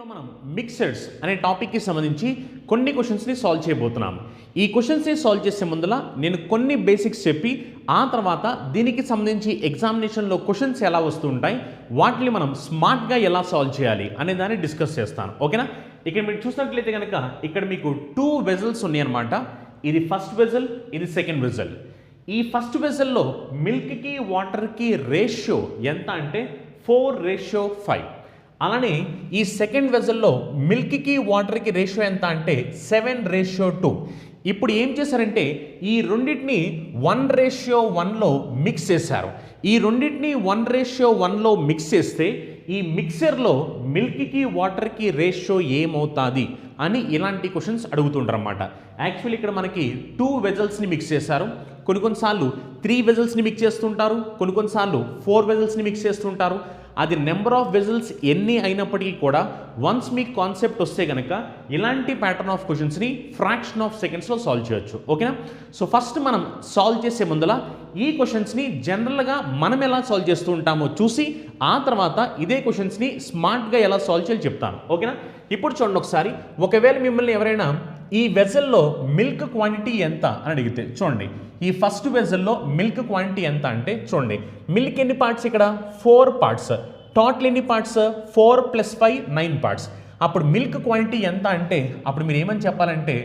వీడియోలో మనం మిక్సర్స్ అనే టాపిక్కి సంబంధించి కొన్ని క్వశ్చన్స్ని సాల్వ్ చేయబోతున్నాం. ఈ క్వశ్చన్స్ని సాల్వ్ చేసే ముందర నేను కొన్ని బేసిక్స్ చెప్పి ఆ తర్వాత దీనికి సంబంధించి ఎగ్జామినేషన్లో క్వశ్చన్స్ ఎలా వస్తుంటాయి, వాటిని మనం స్మార్ట్గా ఎలా సాల్వ్ చేయాలి అనే దాన్ని డిస్కస్ చేస్తాను. ఓకేనా? ఇక్కడ మీరు చూసినట్లయితే కనుక ఇక్కడ మీకు 2 వెజల్స్ ఉన్నాయి అన్నమాట. ఇది ఫస్ట్ వెజల్, ఇది సెకండ్ వెజల్. ఈ ఫస్ట్ వెజల్లో మిల్క్కి వాటర్కి రేషియో ఎంత అంటే 4:5. అలానే ఈ సెకండ్ వెజల్లో మిల్క్కి వాటర్కి రేషియో ఎంత అంటే 7:2. ఇప్పుడు ఏం చేశారంటే ఈ రెండింటిని 1:1లో మిక్స్ చేశారు. ఈ రెండింటిని 1:1లో మిక్స్ చేస్తే ఈ మిక్సర్లో మిల్క్కి వాటర్కి రేషియో ఏమవుతుంది అని ఇలాంటి క్వశ్చన్స్ అడుగుతుంటారు అన్నమాట. యాక్చువల్లీ ఇక్కడ మనకి 2 వెజల్స్ని మిక్స్ చేశారు. కొన్నిసార్లు 3 వెజల్స్ని మిక్స్ చేస్తుంటారు, కొన్నిసార్లు 4 వెజల్స్ని మిక్స్ చేస్తుంటారు. అది నెంబర్ ఆఫ్ వెజల్స్ ఎన్ని అయినప్పటికీ కూడా వన్స్ మీకు కాన్సెప్ట్ వస్తే కనుక ఇలాంటి ప్యాటర్న్ ఆఫ్ క్వశ్చన్స్ని ఫ్రాక్షన్ ఆఫ్ సెకండ్స్లో సాల్వ్ చేయొచ్చు. ఓకేనా? సో ఫస్ట్ మనం సాల్వ్ చేసే ముందర ఈ క్వశ్చన్స్ని జనరల్గా మనం ఎలా సాల్వ్ చేస్తూ ఉంటామో చూసి ఆ తర్వాత ఇదే క్వశ్చన్స్ని స్మార్ట్గా ఎలా సాల్వ్ చేయాలి చెప్తాను. ఓకేనా? ఇప్పుడు చూడండి ఒకసారి, ఒకవేళ మిమ్మల్ని ఎవరైనా ఈ వెజల్లో మిల్క్ క్వాంటిటీ ఎంత అని అడిగితే చూడండి, ఈ ఫస్ట్ వెజల్లో మిల్క్ క్వాంటిటీ ఎంత అంటే చూడండి, మిల్క్ ఎన్ని పార్ట్స్ ఇక్కడ 4 పార్ట్స్, టోటల్ ఎన్ని పార్ట్స్ 4 + 5 9 పార్ట్స్. అప్పుడు మిల్క్ క్వాంటిటీ ఎంత అంటే అప్పుడు మీరు ఏమని చెప్పాలంటే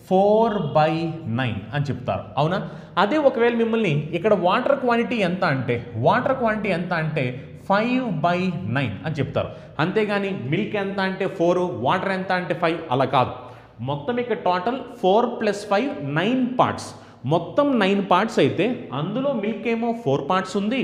4/9 అని చెప్తారు. అవునా? అదే ఒకవేళ మిమ్మల్ని ఇక్కడ వాటర్ క్వాంటిటీ ఎంత అంటే 5/9 అని చెప్తారు. అంతేగాని మిల్క్ ఎంత అంటే 4, వాటర్ ఎంత అంటే 5 అలా కాదు. మొత్తం ఇక్కడ టోటల్ 4 + 5 9 పార్ట్స్. మొత్తం 9 పార్ట్స్ అయితే అందులో మిల్క్ ఏమో 4 పార్ట్స్ ఉంది,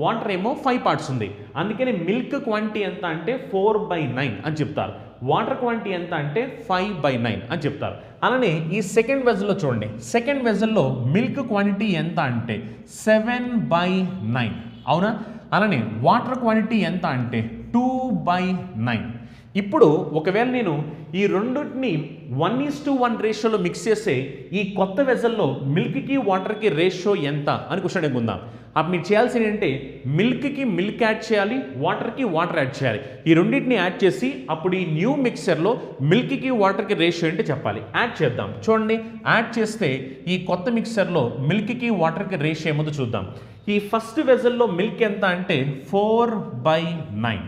వాటర్ ఏమో 5 పార్ట్స్ ఉంది. అందుకని మిల్క్ క్వాంటిటీ ఎంత అంటే 4/9 అని చెప్తారు. వాటర్ క్వాంటిటీ ఎంత అంటే 5/9 అని చెప్తారు. అలానే ఈ సెకండ్ వెజల్లో చూడండి, సెకండ్ వెజల్లో మిల్క్ క్వాంటిటీ ఎంత అంటే 7/9. అవునా? అలానే వాటర్ క్వాంటిటీ ఎంత అంటే 2/9. ఇప్పుడు ఒకవేళ నేను ఈ రెండింటిని 1:1 రేషియోలో మిక్స్ చేస్తే ఈ కొత్త వెజల్లో మిల్క్కి వాటర్కి రేషియో ఎంత అని క్వశ్చన్ అడుగుందాం. అప్పుడు మీరు చేయాల్సింది ఏంటంటే మిల్క్కి మిల్క్ యాడ్ చేయాలి, వాటర్కి వాటర్ యాడ్ చేయాలి. ఈ రెండింటిని యాడ్ చేసి అప్పుడు ఈ న్యూ మిక్సర్లో మిల్క్కి వాటర్కి రేషియో ఏంటో చెప్పాలి. యాడ్ చేద్దాం. చూడండి, యాడ్ చేస్తే ఈ కొత్త మిక్సర్లో మిల్క్కి వాటర్కి రేషియో ఏమో చూద్దాం. ఈ ఫస్ట్ వెజల్లో మిల్క్ ఎంత అంటే 4/9.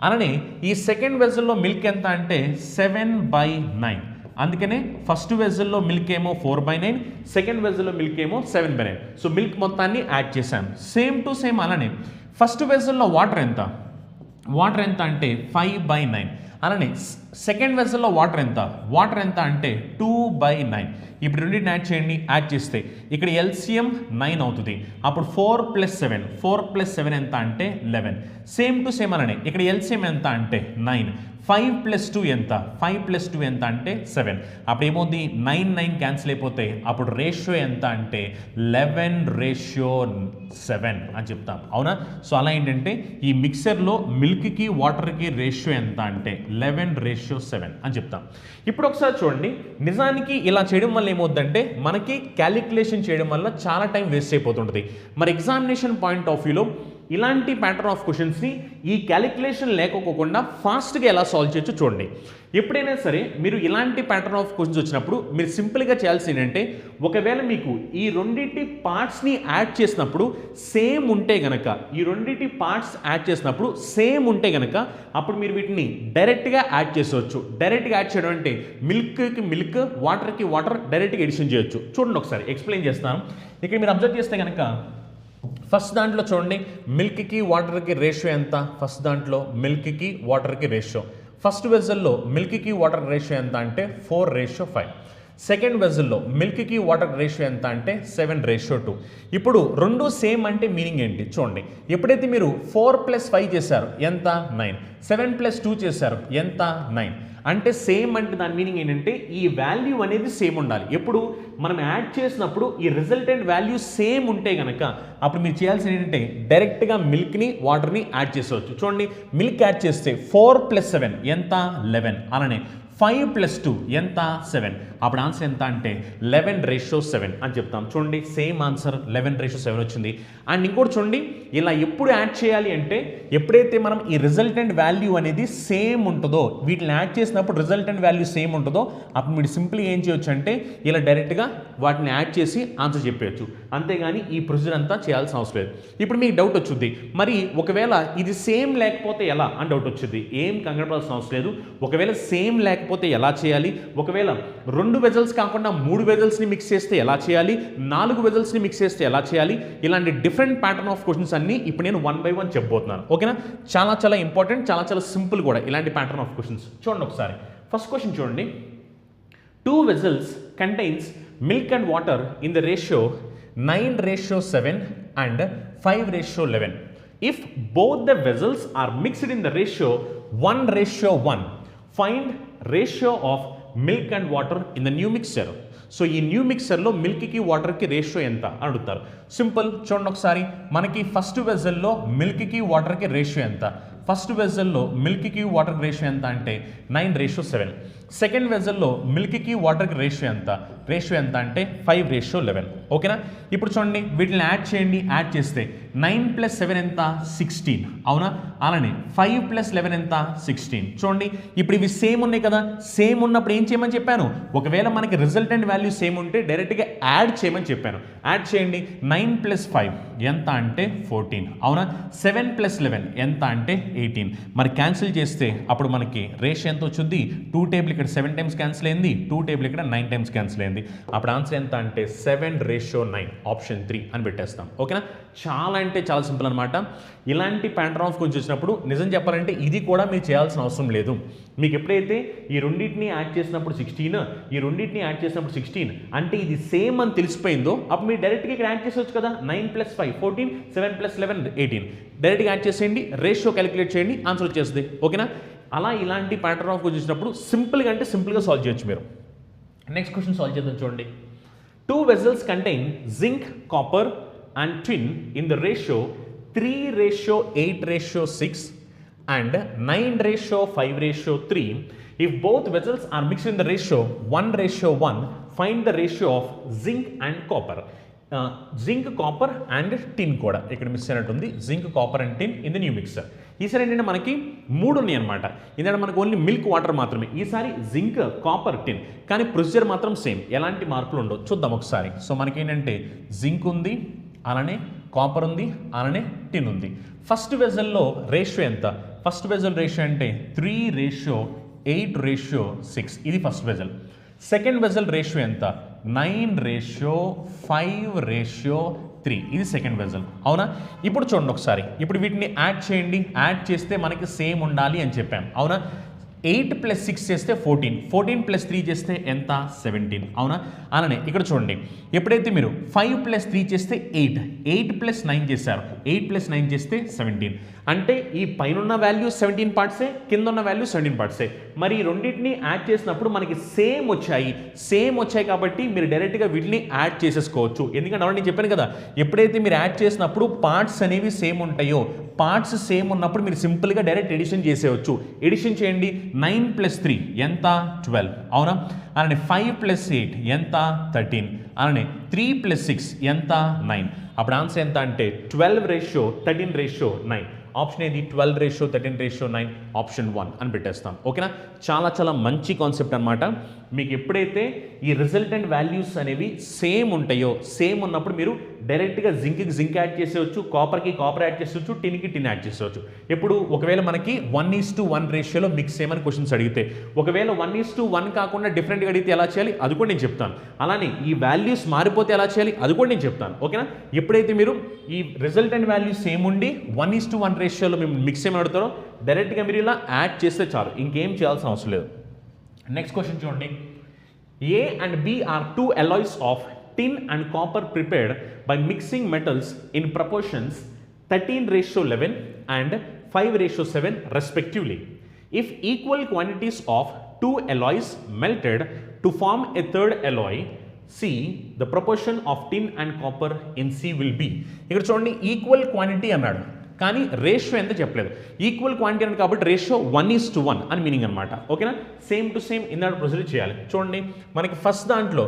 అలానే ఈ సెకండ్ వెజల్లో మిల్క్ ఎంత అంటే 7/9. అందుకనే ఫస్ట్ వెజల్లో మిల్క్ ఏమో 4/9, సెకండ్ వెజల్లో మిల్క్ ఏమో 7/9. సో మిల్క్ మొత్తాన్ని యాడ్ చేశాను. సేమ్ టు సేమ్ అలానే ఫస్ట్ వెజల్లో వాటర్ ఎంత అంటే 5/9. అలానే సెకండ్ వెజల్లో వాటర్ ఎంత అంటే 2/9. ఇప్పుడు రెండింటిని యాడ్ చేయండి. యాడ్ చేస్తే ఇక్కడ ఎల్సిఎం 9 అవుతుంది. అప్పుడు 4 + 7 ఎంత అంటే 11. సేమ్ టు సేమ్ అలానే ఇక్కడ ఎల్సిఎం ఎంత అంటే 9. 5 + 2 ఎంత? 5 + 2 ఎంత అంటే 7. అప్పుడు ఏమవుతుంది? 9 క్యాన్సిల్ అయిపోతే అప్పుడు రేషియో ఎంత అంటే 11:7 అని చెప్తాం. అవునా? సో అలా ఏంటంటే ఈ మిక్సర్లో మిల్క్కి వాటర్కి రేషియో ఎంత అంటే 11:7 అని చెప్తాం. ఇప్పుడు ఒకసారి చూడండి, నిజానికి ఇలా చేయడం వల్ల ఏమవుతుందంటే మనకి క్యాలిక్యులేషన్ చేయడం వల్ల చాలా టైం వేస్ట్ అయిపోతుంటుంది. మరి ఎగ్జామినేషన్ పాయింట్ ఆఫ్ వ్యూలో ఇలాంటి ప్యాటర్న్ ఆఫ్ క్వశ్చన్స్ని ఈ క్యాలిక్యులేషన్ లేకపోకుండా ఫాస్ట్గా ఎలా సాల్వ్ చేయొచ్చు చూడండి. ఎప్పుడైనా సరే మీరు ఇలాంటి ప్యాటర్న్ ఆఫ్ క్వశ్చన్స్ వచ్చినప్పుడు మీరు సింపుల్గా చేయాల్సింది ఏంటంటే ఒకవేళ మీకు ఈ రెండింటి పార్ట్స్ని యాడ్ చేసినప్పుడు సేమ్ ఉంటే గనక, ఈ రెండింటి పార్ట్స్ యాడ్ చేసినప్పుడు సేమ్ ఉంటే గనక అప్పుడు మీరు వీటిని డైరెక్ట్గా యాడ్ చేసేవచ్చు. డైరెక్ట్గా యాడ్ చేయడం అంటే మిల్క్కి మిల్క్, వాటర్కి వాటర్ డైరెక్ట్గా ఎడిషన్ చేయొచ్చు. చూడండి ఒకసారి ఎక్స్ప్లెయిన్ చేస్తాను. ఇక్కడ మీరు అబ్జర్వ్ చేస్తే కనుక ఫస్ట్ దాంట్లో చూడండి మిల్క్కి వాటర్కి రేషియో ఎంత? ఫస్ట్ దాంట్లో మిల్క్కి వాటర్కి రేషియో ఫస్ట్ వెజల్లో మిల్క్కి వాటర్ రేషియో ఎంత అంటే 4:5. సెకండ్ వెజల్లో మిల్క్కి వాటర్ రేషియో ఎంత అంటే 7:2. ఇప్పుడు రెండు సేమ్ అంటే మీనింగ్ ఏంటి చూడండి. ఎప్పుడైతే మీరు 4 + 5 చేశారు ఎంత? 9. 7 + 2 చేశారు ఎంత? 9. అంటే సేమ్ అంటే దాని మీనింగ్ ఏంటంటే ఈ వాల్యూ అనేది సేమ్ ఉండాలి. ఎప్పుడు మనం యాడ్ చేసినప్పుడు ఈ రిజల్టెంట్ వాల్యూ సేమ్ ఉంటే కనుక అప్పుడు మీరు చేయాల్సింది ఏంటంటే డైరెక్ట్గా మిల్క్ని వాటర్ని యాడ్ చేసేవచ్చు. చూడండి, మిల్క్ యాడ్ చేస్తే 4 + 7 ఎంత? 11. అలానే 5 + 2 ఎంత 7. అప్పుడు ఆన్సర్ ఎంత అంటే 11:7 అని చెప్తాం. చూడండి సేమ్ ఆన్సర్ 11:7 వచ్చింది. అండ్ ఇంకోటి చూడండి, ఇలా ఎప్పుడు యాడ్ చేయాలి అంటే ఎప్పుడైతే మనం ఈ రిజల్టెంట్ వాల్యూ అనేది సేమ్ ఉంటుందో, వీటిని యాడ్ చేసినప్పుడు రిజల్టెంట్ వాల్యూ సేమ్ ఉంటుందో అప్పుడు మీరు సింపుల్గా ఏం చేయొచ్చు అంటే ఇలా డైరెక్ట్గా వాటిని యాడ్ చేసి ఆన్సర్ చెప్పేయచ్చు. అంతేగాని ఈ ప్రొసీజర్ అంతా చేయాల్సిన అవసరం లేదు. ఇప్పుడు మీకు డౌట్ వచ్చింది, మరి ఒకవేళ ఇది సేమ్ లేకపోతే ఎలా అని డౌట్ వచ్చింది. ఏం కంగారు పడాల్సిన అవసరం లేదు. ఒకవేళ సేమ్ లేకపోతే ఎలా చేయాలి, ఒకవేళ 2 వెజల్స్ కాకుండా 3 వెజల్స్ని మిక్స్ చేస్తే ఎలా చేయాలి, 4 వెజల్స్ని మిక్స్ చేస్తే ఎలా చేయాలి, ఇలాంటి డిఫరెంట్ ప్యాటర్న్ ఆఫ్ క్వశ్చన్స్ అన్ని ఇప్పుడు నేను 1 by 1 చెప్పబోతున్నాను. ఓకేనా, చాలా చాలా ఇంపార్టెంట్, చాలా చాలా సింపుల్ కూడా ఇలాంటి ప్యాటర్న్ ఆఫ్ క్వశ్చన్స్. చూడండి ఒకసారి ఫస్ట్ క్వశ్చన్ చూడండి. 2 vessels contains milk and water in the ratio 9:7 and 5:11. If both the vessels are mixed in the ratio 1:1, find ratio of milk and water in the new mixture. So ఈ new మిక్సర్లో మిల్క్కి వాటర్కి ratio ఎంత అడుగుతారు. Simple, చూడండి ఒకసారి. మనకి first వెజల్లో మిల్క్కి వాటర్కి ratio ఎంత, ఫస్ట్ వెజల్లో మిల్క్కి వాటర్కి రేషియో ఎంత అంటే 9:7. సెకండ్ వెజల్లో మిల్క్కి వాటర్కి రేషియో ఎంత అంటే 5:11. ఓకేనా, ఇప్పుడు చూడండి వీటిని యాడ్ చేయండి. యాడ్ చేస్తే 9 + 7 ఎంత 16, అవునా. అలానే 5 + 11 ఎంత 16. చూడండి ఇప్పుడు ఇవి సేమ్ ఉన్నాయి కదా, సేమ్ ఉన్నప్పుడు ఏం చేయమని చెప్పాను, ఒకవేళ మనకి రిజల్టెంట్ వాల్యూ సేమ్ ఉంటే డైరెక్ట్గా యాడ్ చేయమని చెప్పాను. యాడ్ చేయండి. 9 + 5 ఎంత అంటే 14, అవునా. 7 + 11 ఎంత అంటే 18. మరి క్యాన్సిల్ చేస్తే అప్పుడు మనకి రేషియో ఎంత వచ్చింది, 2 టేబుల్ ఇక్కడ 7 టైమ్స్ క్యాన్సిల్ అయింది, 2 టేబుల్ ఇక్కడ 9 టైమ్స్ క్యాన్సిల్ అయింది. అప్పుడు ఆన్సర్ ఎంత అంటే 7:9, ఆప్షన్ 3 అని పెట్టేస్తాం. ఓకేనా, చాలా అంటే చాలా సింపుల్ అనమాట. ఇలాంటి ప్యాటర్న్ ఆఫ్ క్వశ్చన్స్ వచ్చినప్పుడు నిజం చెప్పాలంటే ఇది కూడా మీరు చేయాల్సిన అవసరం లేదు. మీకు ఎప్పుడైతే ఈ రెండింటిని యాడ్ చేసినప్పుడు 16, ఈ రెండింటిని యాడ్ చేసినప్పుడు 16 అంటే ఇది సేమ్ అని తెలిసిపోయిందో అప్పుడు మీరు డైరెక్ట్గా ఇక్కడ యాడ్ చేసేవచ్చు కదా. 9 + 5 14, 7 + 11 18. డైరెక్ట్గా యాడ్ చేసేయండి, రేషియో క్యాలిక్యులేట్ చేయండి, ఆన్సర్ వచ్చేస్తుంది. ఓకేనా, అలా ఇలాంటి ప్యాటర్న్ ఆఫ్ క్వశ్చన్స్ వచ్చినప్పుడు సింపుల్గా అంటే సింపుల్గా సాల్వ్ చేయొచ్చు మీరు. నెక్స్ట్ క్వశ్చన్ సాల్వ్ చేద్దాం. చూడండి, 2 vessels contain zinc, copper and tin in the ratio 3:8:6 and 9:5:3. If both vessels are mixed in the ratio 1:1, find the ratio of zinc and copper. Zinc, copper and tin కూడా ఇక్కడ mix అయినట్టుంది. Zinc, copper and tin in the new mixture. ఈసారి ఏంటంటే మనకి 3 ఉన్నాయి అనమాట. ఎందుకంటే మనకు ఓన్లీ మిల్క్ వాటర్ మాత్రమే. ఈసారి జింక్, కాపర్, టిన్, కానీ ప్రొసీజర్ మాత్రం సేమ్, ఎలాంటి మార్పులు ఉండవు. చూద్దాం ఒకసారి. సో మనకి ఏంటంటే జింక్ ఉంది, అలానే కాపర్ ఉంది, అలానే టిన్ ఉంది. ఫస్ట్ వెజల్లో రేషియో ఎంత, ఫస్ట్ వెజల్ రేషియో అంటే 3:8:6, ఇది first vessel. Second vessel ratio ఎంత 9:5:3, ఇది సెకండ్ వెజల్, అవునా. ఇప్పుడు చూడండి ఒకసారి, ఇప్పుడు వీటిని యాడ్ చేయండి. యాడ్ చేస్తే మనకి సేమ్ ఉండాలి అని చెప్పాం, అవునా. 8 + 6 చేస్తే 14, 14 + 3 చేస్తే ఎంత 17, అవునా. అలానే ఇక్కడ చూడండి, ఎప్పుడైతే మీరు 5 + 3 చేస్తే 8, 8 + 9 చేశారు, 8 + 9 చేస్తే 17. అంటే ఈ పైన వాల్యూ 17 పార్ట్సే, కింద ఉన్న వాల్యూ 17 పార్ట్సే. మరి ఈ రెండింటిని యాడ్ చేసినప్పుడు మనకి సేమ్ వచ్చాయి కాబట్టి మీరు డైరెక్ట్గా వీటిని యాడ్ చేసేసుకోవచ్చు. ఎందుకంటే నేను చెప్పాను కదా, ఎప్పుడైతే మీరు యాడ్ చేసినప్పుడు పార్ట్స్ అనేవి సేమ్ ఉంటాయో, పార్ట్స్ సేమ్ ఉన్నప్పుడు మీరు సింపుల్గా డైరెక్ట్ ఎడిషన్ చేసేయచ్చు. ఎడిషన్ చేయండి. 9 + 3 ఎంత 12, అవునా. అలానే 5 + 8 ఎంత 13, అలానే 3 + 6 ఎంత 9. అప్పుడు ఆన్సర్ ఎంత అంటే 12:13:9. ఆప్షన్ ఏది 12:13:9, ఆప్షన్ 1 అని పెట్టేస్తాం. ఓకేనా, చాలా చాలా మంచి కాన్సెప్ట్ అనమాట. మీకు ఎప్పుడైతే ఈ రిజల్టెంట్ వాల్యూస్ అనేవి సేమ్ ఉంటాయో, సేమ్ ఉన్నప్పుడు మీరు డైరెక్ట్గా జింక్కి జింక్ యాడ్ చేసేవచ్చు, కాపర్కి కాపర్ యాడ్ చేసేవచ్చు, టిన్కి టిన్ యాడ్ చేసేవచ్చు. ఇప్పుడు ఒకవేళ మనకి 1:1 రేషియోలో మిక్స్ చేయమని క్వశ్చన్స్ అడిగితే, ఒకవేళ 1:1 కాకుండా డిఫరెంట్గా అడిగితే ఎలా చేయాలి అది కూడా నేను చెప్తాను. అలానే ఈ వాల్యూస్ మారిపోతే ఎలా చేయాలి అది కూడా నేను చెప్తాను. ఓకేనా, ఎప్పుడైతే మీరు ఈ రిజల్టెంట్ వాల్యూస్ సేమ్ ఉండి 1:1 రేషియోలో మేము మిక్స్ చేయమని అడుగుతారో డైరెక్ట్గా మీరు ఇలా యాడ్ చేస్తే చాలు, ఇంకేం చేయాల్సిన అవసరం లేదు. నెక్స్ట్ క్వశ్చన్ చూడండి. A and B are 2 alloys of tin and copper prepared by mixing metals in proportions 13:11 and 5:7 respectively. If equal quantities of 2 alloys melted to form a third alloy, C, the proportion of tin and copper in C will be. ఇక్కడ చూడండి, equal quantity అన్నాడు. కానీ ratio ఎంత చెప్పలేదు. Equal quantity అని కాబట్టి ratio 1:1 అని meaning అనమాట. ఓకేనా, సేమ్ టు సేమ్ ఇందాక ప్రొసీజర్ చేయాలి. చూడండి మనకి ఫస్ట్ దాంట్లో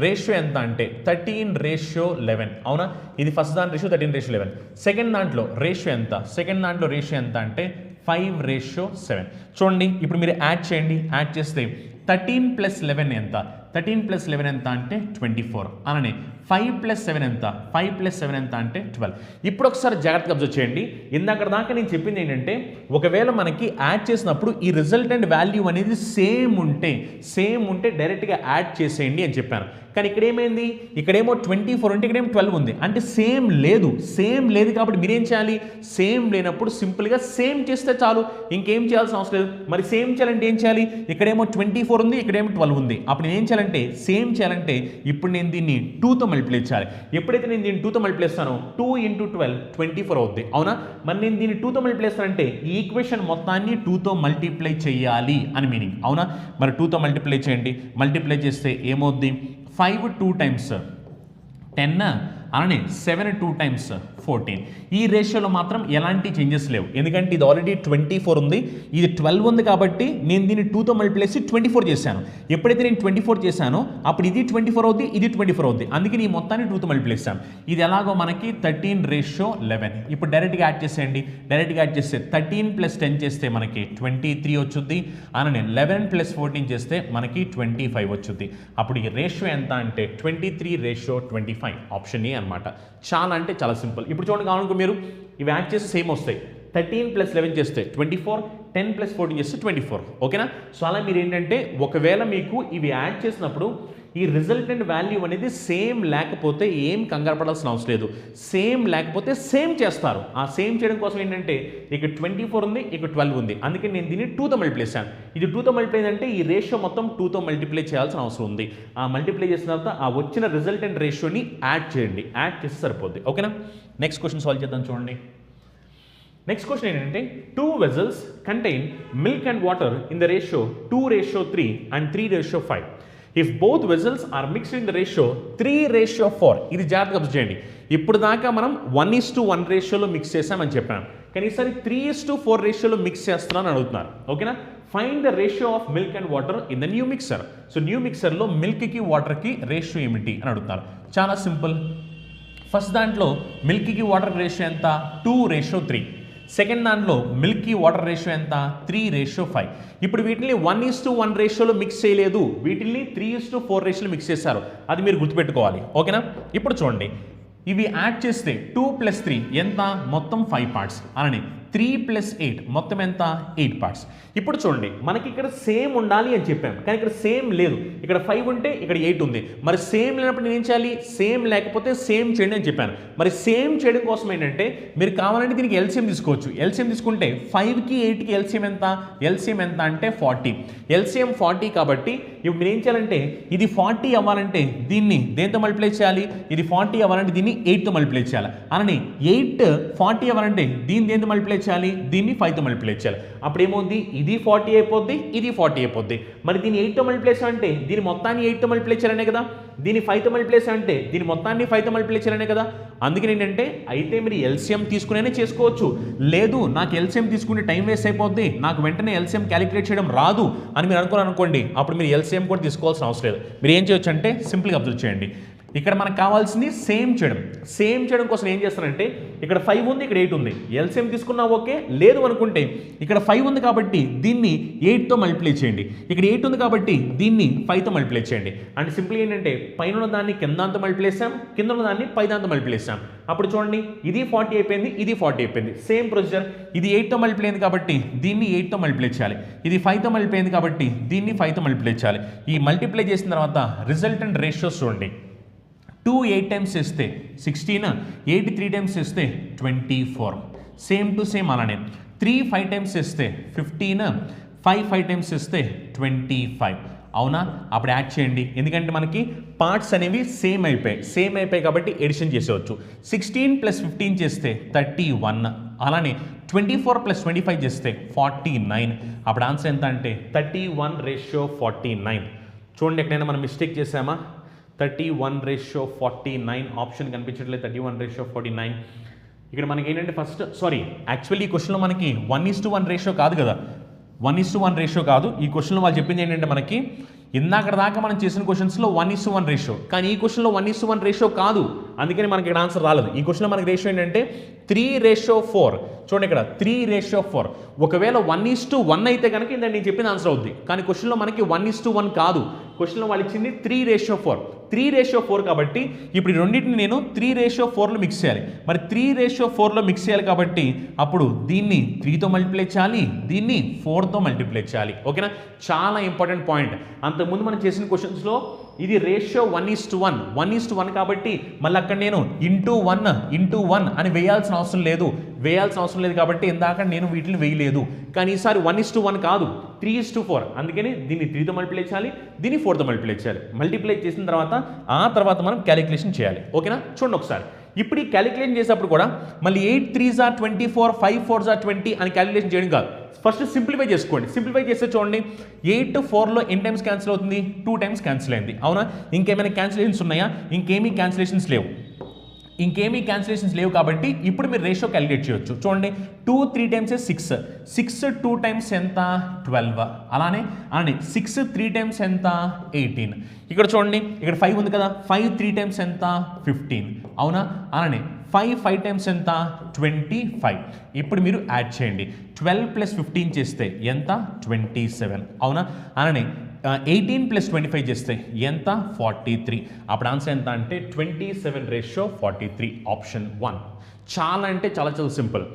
రేషియో ఎంత అంటే 13:11. అవునా, ఇది ఫస్ట్ దాని రేషియో 13:11. సెకండ్ దాంట్లో రేషియో ఎంత, సెకండ్ దాంట్లో రేషియో ఎంత అంటే 5:7. చూడండి ఇప్పుడు మీరు యాడ్ చేయండి, యాడ్ చేస్తే 13 + 11 ఎంత, 13 + 11 ఎంత అంటే 24. అలానే 5 + 7 ఎంత, 5 + 7 ఎంత అంటే 12. ఇప్పుడు ఒకసారి జాగ్రత్తగా అబ్జర్వ్ చేయండి. ఇందాక దాకా నేను చెప్పింది ఏంటంటే ఒకవేళ మనకి యాడ్ చేసినప్పుడు ఈ రిజల్టెంట్ వాల్యూ అనేది సేమ్ ఉంటే డైరెక్ట్గా యాడ్ చేసేయండి అని చెప్పాను. కానీ ఇక్కడ ఏమైంది, ఇక్కడేమో 24 ఉంటే ఇక్కడేమో 12 ఉంది, అంటే సేమ్ లేదు కాబట్టి మీరేం చేయాలి, సేమ్ లేనప్పుడు సింపుల్గా సేమ్ చేస్తే చాలు, ఇంకేం చేయాల్సిన అవసరం లేదు. మరి సేమ్ చేయాలంటే ఏం చేయాలి, ఇక్కడేమో 24 ఉంది, ఇక్కడేమో 12 ఉంది, అప్పుడు నేను ఏం చేయాలంటే సేమ్ చేయాలంటే ఇప్పుడు నేను దీన్ని 2తో మల్టిప్లై చేయాలి. ఎప్పుడైతే నేను దీన్ని 2తో మల్టిప్లై చేస్తానో 2 × 12 24 అవుద్ది. అవునా, మరి నేను దీన్ని 2తో మల్టిప్లై చేస్తానంటే ఈ ఈక్వేషన్ మొత్తాన్ని 2తో మల్టిప్లై చేయాలి అని మీనింగ్. అవునా, మరి 2తో మల్టిప్లై చేయండి, మల్టిప్లై చేస్తే ఏమవుద్ది, 5 2 times 10, అలానే 7 2 times 14. ఈ రేషియోలో మాత్రం ఎలాంటి చేంజెస్ లేవు, ఎందుకంటే ఇది ఆల్రెడీ 24 ఉంది, ఇది 12 ఉంది కాబట్టి నేను దీన్ని 2తో మల్టిప్లై చేసి 24 చేశాను. ఎప్పుడైతే నేను 24 చేశానో అప్పుడు ఇది 24 అవుద్ది, ఇది 24 అవుద్ది, అందుకే ఈ మొత్తాన్ని 2తో మల్టిప్లై చేశాను. ఇది ఎలాగో మనకి 13:11. ఇప్పుడు డైరెక్ట్గా యాడ్ చేసేయండి, డైరెక్ట్గా యాడ్ చేస్తే 13 + 10 చేస్తే మనకి 23 వచ్చుద్ది, అలానే 11 + 14 చేస్తే మనకి 25 వచ్చుద్ది. అప్పుడు ఈ రేషియో ఎంత అంటే 23:25. ఆప్షన్ ఏ అనమాట. చాలా అంటే చాలా సింపుల్. ఇప్పుడు చూడండి, కావాలనుకో మీరు ఇవి యాడ్ చేస్తే సేమ్ వస్తాయి. 13 + 11 చేస్తే 24, 10 + 14 చేస్తే 24. ఓకేనా, సో అలా మీరు ఏంటంటే ఒకవేళ మీకు ఇవి యాడ్ చేసినప్పుడు ఈ రిజల్టెంట్ వాల్యూ అనేది సేమ్ లేకపోతే ఏం కంగారు పడాల్సిన అవసరం లేదు. సేమ్ లేకపోతే సేమ్ చేస్తారు. ఆ సేమ్ చేయడం కోసం ఏంటంటే ఇక్కడ 24 ఉంది, ఇక్కడ 12 ఉంది, అందుకే నేను దీన్ని 2తో మల్టిప్లై చేశాను. ఇది 2తో మల్టిప్లై అంటే ఈ రేషియో మొత్తం 2తో మల్టిప్లై చేయాల్సిన అవసరం ఉంది. ఆ మల్టిప్లై చేసిన తర్వాత ఆ వచ్చిన రిజల్టెంట్ రేషియోని యాడ్ చేయండి, యాడ్ చేస్తే సరిపోద్ది. ఓకేనా, నెక్స్ట్ క్వశ్చన్ సాల్వ్ చేద్దాం. చూడండి నెక్స్ట్ క్వశ్చన్ ఏంటంటే 2 vessels contain milk and water in the ratio 2:3 and 3:5. If both vessels are mixed in the ratio 3:4. ఇది జాగ్రత్తగా అబ్జర్వ్ చేయండి. ఇప్పుడు దాకా మనం 1:1 రేషియోలో మిక్స్ చేసామని చెప్పాను, కానీ ఈసారి 3:4 రేషియోలో మిక్స్ చేస్తున్నాను అడుగుతున్నారు. ఓకేనా, find the ratio of milk and water in the new mixer. So new మిక్సర్లో మిల్క్కి వాటర్కి రేషియో ఏమిటి అని అడుగుతున్నారు. చాలా సింపుల్. ఫస్ట్ దాంట్లో మిల్క్కి వాటర్ రేషియో ఎంత, 2:3. సెకండ్ దాంట్లో మిల్క్కి వాటర్ రేషియో ఎంత, 3:5. ఇప్పుడు వీటిని 1:1 రేషియోలో మిక్స్ చేయలేదు, వీటిని 3:4 రేషియోలో మిక్స్ చేశారు, అది మీరు గుర్తుపెట్టుకోవాలి. ఓకేనా, ఇప్పుడు చూడండి ఇవి యాడ్ చేస్తే 2 + 3 ఎంత, మొత్తం 5 parts. అలానే 3 + 8 మొత్తం ఎంత, 8 parts. ఇప్పుడు చూడండి మనకి ఇక్కడ సేమ్ ఉండాలి అని చెప్పాం, కానీ ఇక్కడ సేమ్ లేదు. ఇక్కడ 5 ఉంటే ఇక్కడ 8 ఉంది. మరి సేమ్ లేనప్పుడు నేను ఏం చేయాలి, సేమ్ లేకపోతే సేమ్ చేయండి అని చెప్పాను. మరి సేమ్ చేయడం కోసం ఏంటంటే మీరు కావాలంటే దీనికి ఎల్సిఎం తీసుకోవచ్చు. ఎల్సిఎం తీసుకుంటే 5కి 8కి ఎల్సిఎం ఎంత, ఎల్సిఎం ఎంత అంటే 40. ఎల్సిఎం 40 కాబట్టి ఇప్పుడు మీరు ఏం చేయాలంటే ఇది 40 అవ్వాలంటే దీన్ని దేంతో మల్టిప్లై చేయాలి, ఇది 40 అవ్వాలంటే దీన్ని 8తో మల్టిప్లై చేయాలి. అలానే 8 40 అవ్వాలంటే దీన్ని దేంతో మల్టిప్లై చేయాలి, దీన్ని 5తో మల్టిప్లై చేయాలి. అప్పుడు ఏమవుద్ది, ఇది 40 అయిపోద్ది, ఇది 40 అయిపోద్ది. మరి దీన్ని 8తో మల్టిప్లై చేయాలంటే దీని మొత్తాన్ని 8తో మల్టిప్లై చేయాలనే కదా, దీన్ని 5తో మల్టిప్లై చేయాలంటే దీని మొత్తాన్ని 5తో మల్టిప్లై చేయాలనే కదా. అందుకని ఏంటంటే అయితే మీరు ఎల్సిఎం తీసుకునే చేసుకోవచ్చు, లేదు నాకు ఎల్సిఎం తీసుకుంటే టైం వేస్ట్ అయిపోద్ది, నాకు వెంటనే ఎల్సిఎం క్యాలిక్యులేట్ చేయడం రాదు అని మీరు అనుకోండి, అప్పుడు మీరు ఎల్సిఎం కూడా తీసుకోవాల్సిన అవసరం లేదు. మీరు ఏం చేయొచ్చు అంటే సింపుల్గా అబ్జర్వ్ చేయండి. ఇక్కడ మనకు కావాల్సింది సేమ్ చేయడం కోసం ఏం చేస్తారంటే ఇక్కడ 5 ఉంది, ఇక్కడ 8 ఉంది, ఎల్సిఎం తీసుకున్నా ఓకే, లేదు అనుకుంటే ఇక్కడ 5 ఉంది కాబట్టి దీన్ని 8తో మల్టిప్లై చేయండి, ఇక్కడ 8 ఉంది కాబట్టి దీన్ని 5తో మల్టిప్లై చేయండి. అండ్ సింపుల్ ఏంటంటే పైన ఉన్న దాన్ని కిందాంతో మల్టిప్లై చేసాం, కింద ఉన్న దాన్ని పైదాంతో మల్టిప్లై చేసాం. అప్పుడు చూడండి ఇది 40 అయిపోయింది, ఇది 40 అయిపోయింది. సేమ్ ప్రొసీజర్, ఇది 8తో మల్టిప్లై అయింది కాబట్టి దీన్ని 8తో మల్టిప్లై చేయాలి, ఇది 5తో మల్టిప్లై అయింది కాబట్టి దీన్ని 5తో మల్టిప్లై చేయాలి. ఈ మల్టిప్లై చేసిన తర్వాత రిజల్టెంట్ రేషియోస్ చూడండి. 2 8 టైమ్స్ చేస్తే 16, 8 3 టైమ్స్ చేస్తే 24. సేమ్ టు సేమ్ అలానే 3 5 టైమ్స్ చేస్తే 15, 5 5 టైమ్స్ చేస్తే 25. అవునా, అప్పుడు యాడ్ చేయండి, ఎందుకంటే మనకి పార్ట్స్ అనేవి సేమ్ అయిపోయాయి కాబట్టి ఎడిషన్ చేసేవచ్చు. 16 + 15 చేస్తే 31, అలానే 24 + 25 చేస్తే 49. అప్పుడు ఆన్సర్ ఎంత అంటే 31:49. చూడండి ఎక్కడైనా మనం మిస్టేక్ చేసామా, 31:49 ఆప్షన్ కనిపించట్లేదు, 31:49. ఇక్కడ మనకి ఏంటంటే ఫస్ట్ యాక్చువల్లీ ఈ క్వశ్చన్లో మనకి 1:1 రేషియో కాదు కదా, 1:1 రేషియో కాదు. ఈ క్వశ్చన్లో వాళ్ళు చెప్పింది ఏంటంటే మనకి ఇందాక దాకా మనం చేసిన క్వశ్చన్స్లో 1:1 రేషియో, కానీ ఈ క్వశ్చన్లో 1:1 రేషియో కాదు, అందుకని మనకి ఇక్కడ ఆన్సర్ రాలేదు. ఈ క్వశ్చన్లో మనకి రేషియో ఏంటంటే 3:4. చూడండి ఇక్కడ 3:4. ఒకవేళ 1:1 అయితే కనుక ఇందాక నేను చెప్పిన ఆన్సర్ అవుద్ది, కానీ క్వశ్చన్లో మనకి 1:1 కాదు, క్వశ్చన్లో వాళ్ళు ఇచ్చింది 3:4. 3:4 కాబట్టి ఇప్పుడు ఈ రెండింటిని నేను 3:4లో మిక్స్ చేయాలి. మరి 3:4లో మిక్స్ చేయాలి కాబట్టి అప్పుడు దీన్ని 3తో మల్టిప్లై చేయాలి, దీన్ని 4తో మల్టిప్లై చేయాలి. ఓకేనా, చాలా ఇంపార్టెంట్ పాయింట్. అంతకుముందు మనం చేసిన క్వశ్చన్స్లో ఇది రేషియో 1:1 కాబట్టి మళ్ళీ అక్కడ నేను ఇంటూ వన్ అని వేయాల్సిన అవసరం లేదు కాబట్టి ఇందాక నేను వీటిని వేయలేదు. కానీ ఈసారి 1:1 కాదు, 3:4. అందుకని దీన్ని 3తో మల్టిప్లై చేయాలి, దీన్ని 4తో మల్టిప్లై చేయాలి. మల్టిప్లై చేసిన తర్వాత మనం క్యాలిక్యులేషన్ చేయాలి. ఓకేనా, చూడండి ఒకసారి. ఇప్పుడు ఈ క్యాలిక్యులేషన్ చేసేటప్పుడు కూడా మళ్ళీ 8 3s are 24, 5 4s are 20 అని క్యాలిక్యులేషన్ చేయడం కాదు. ఫస్ట్ సింప్లిఫై చేసుకోండి. సింప్లిఫై చేస్తే చూడండి 8 4లో ఎన్ని టైమ్స్ క్యాన్సిల్ అవుతుంది, 2 టైమ్స్ క్యాన్సిల్ అయింది. అవునా, ఇంకేమైనా క్యాన్సిలేషన్స్ ఉన్నాయా? ఇంకేమీ క్యాన్సిలేషన్స్ లేవు కాబట్టి ఇప్పుడు మీరు రేషియో క్యాలిక్యులేట్ చేయొచ్చు. చూడండి 2 3 టైమ్స్ 6 2 టైమ్స్ ఎంత 12, అలానే 6 3 టైమ్స్ ఎంత 18. ఇక్కడ చూడండి ఇక్కడ 5 ఉంది కదా, 5 3 టైమ్స్ ఎంత 15. అవునా, అలానే 5 టైమ్స్ ఎంత 25. ఇప్పుడు మీరు యాడ్ చేయండి, 12 + 15 చేస్తే ఎంత 27. అవునా, అలానే 18 + 25 చేస్తే ఎంత 43. అప్పుడు ఆన్సర్ ఎంత అంటే 27:43, ఆప్షన్ 1. చాలా అంటే చాలా సింపుల్.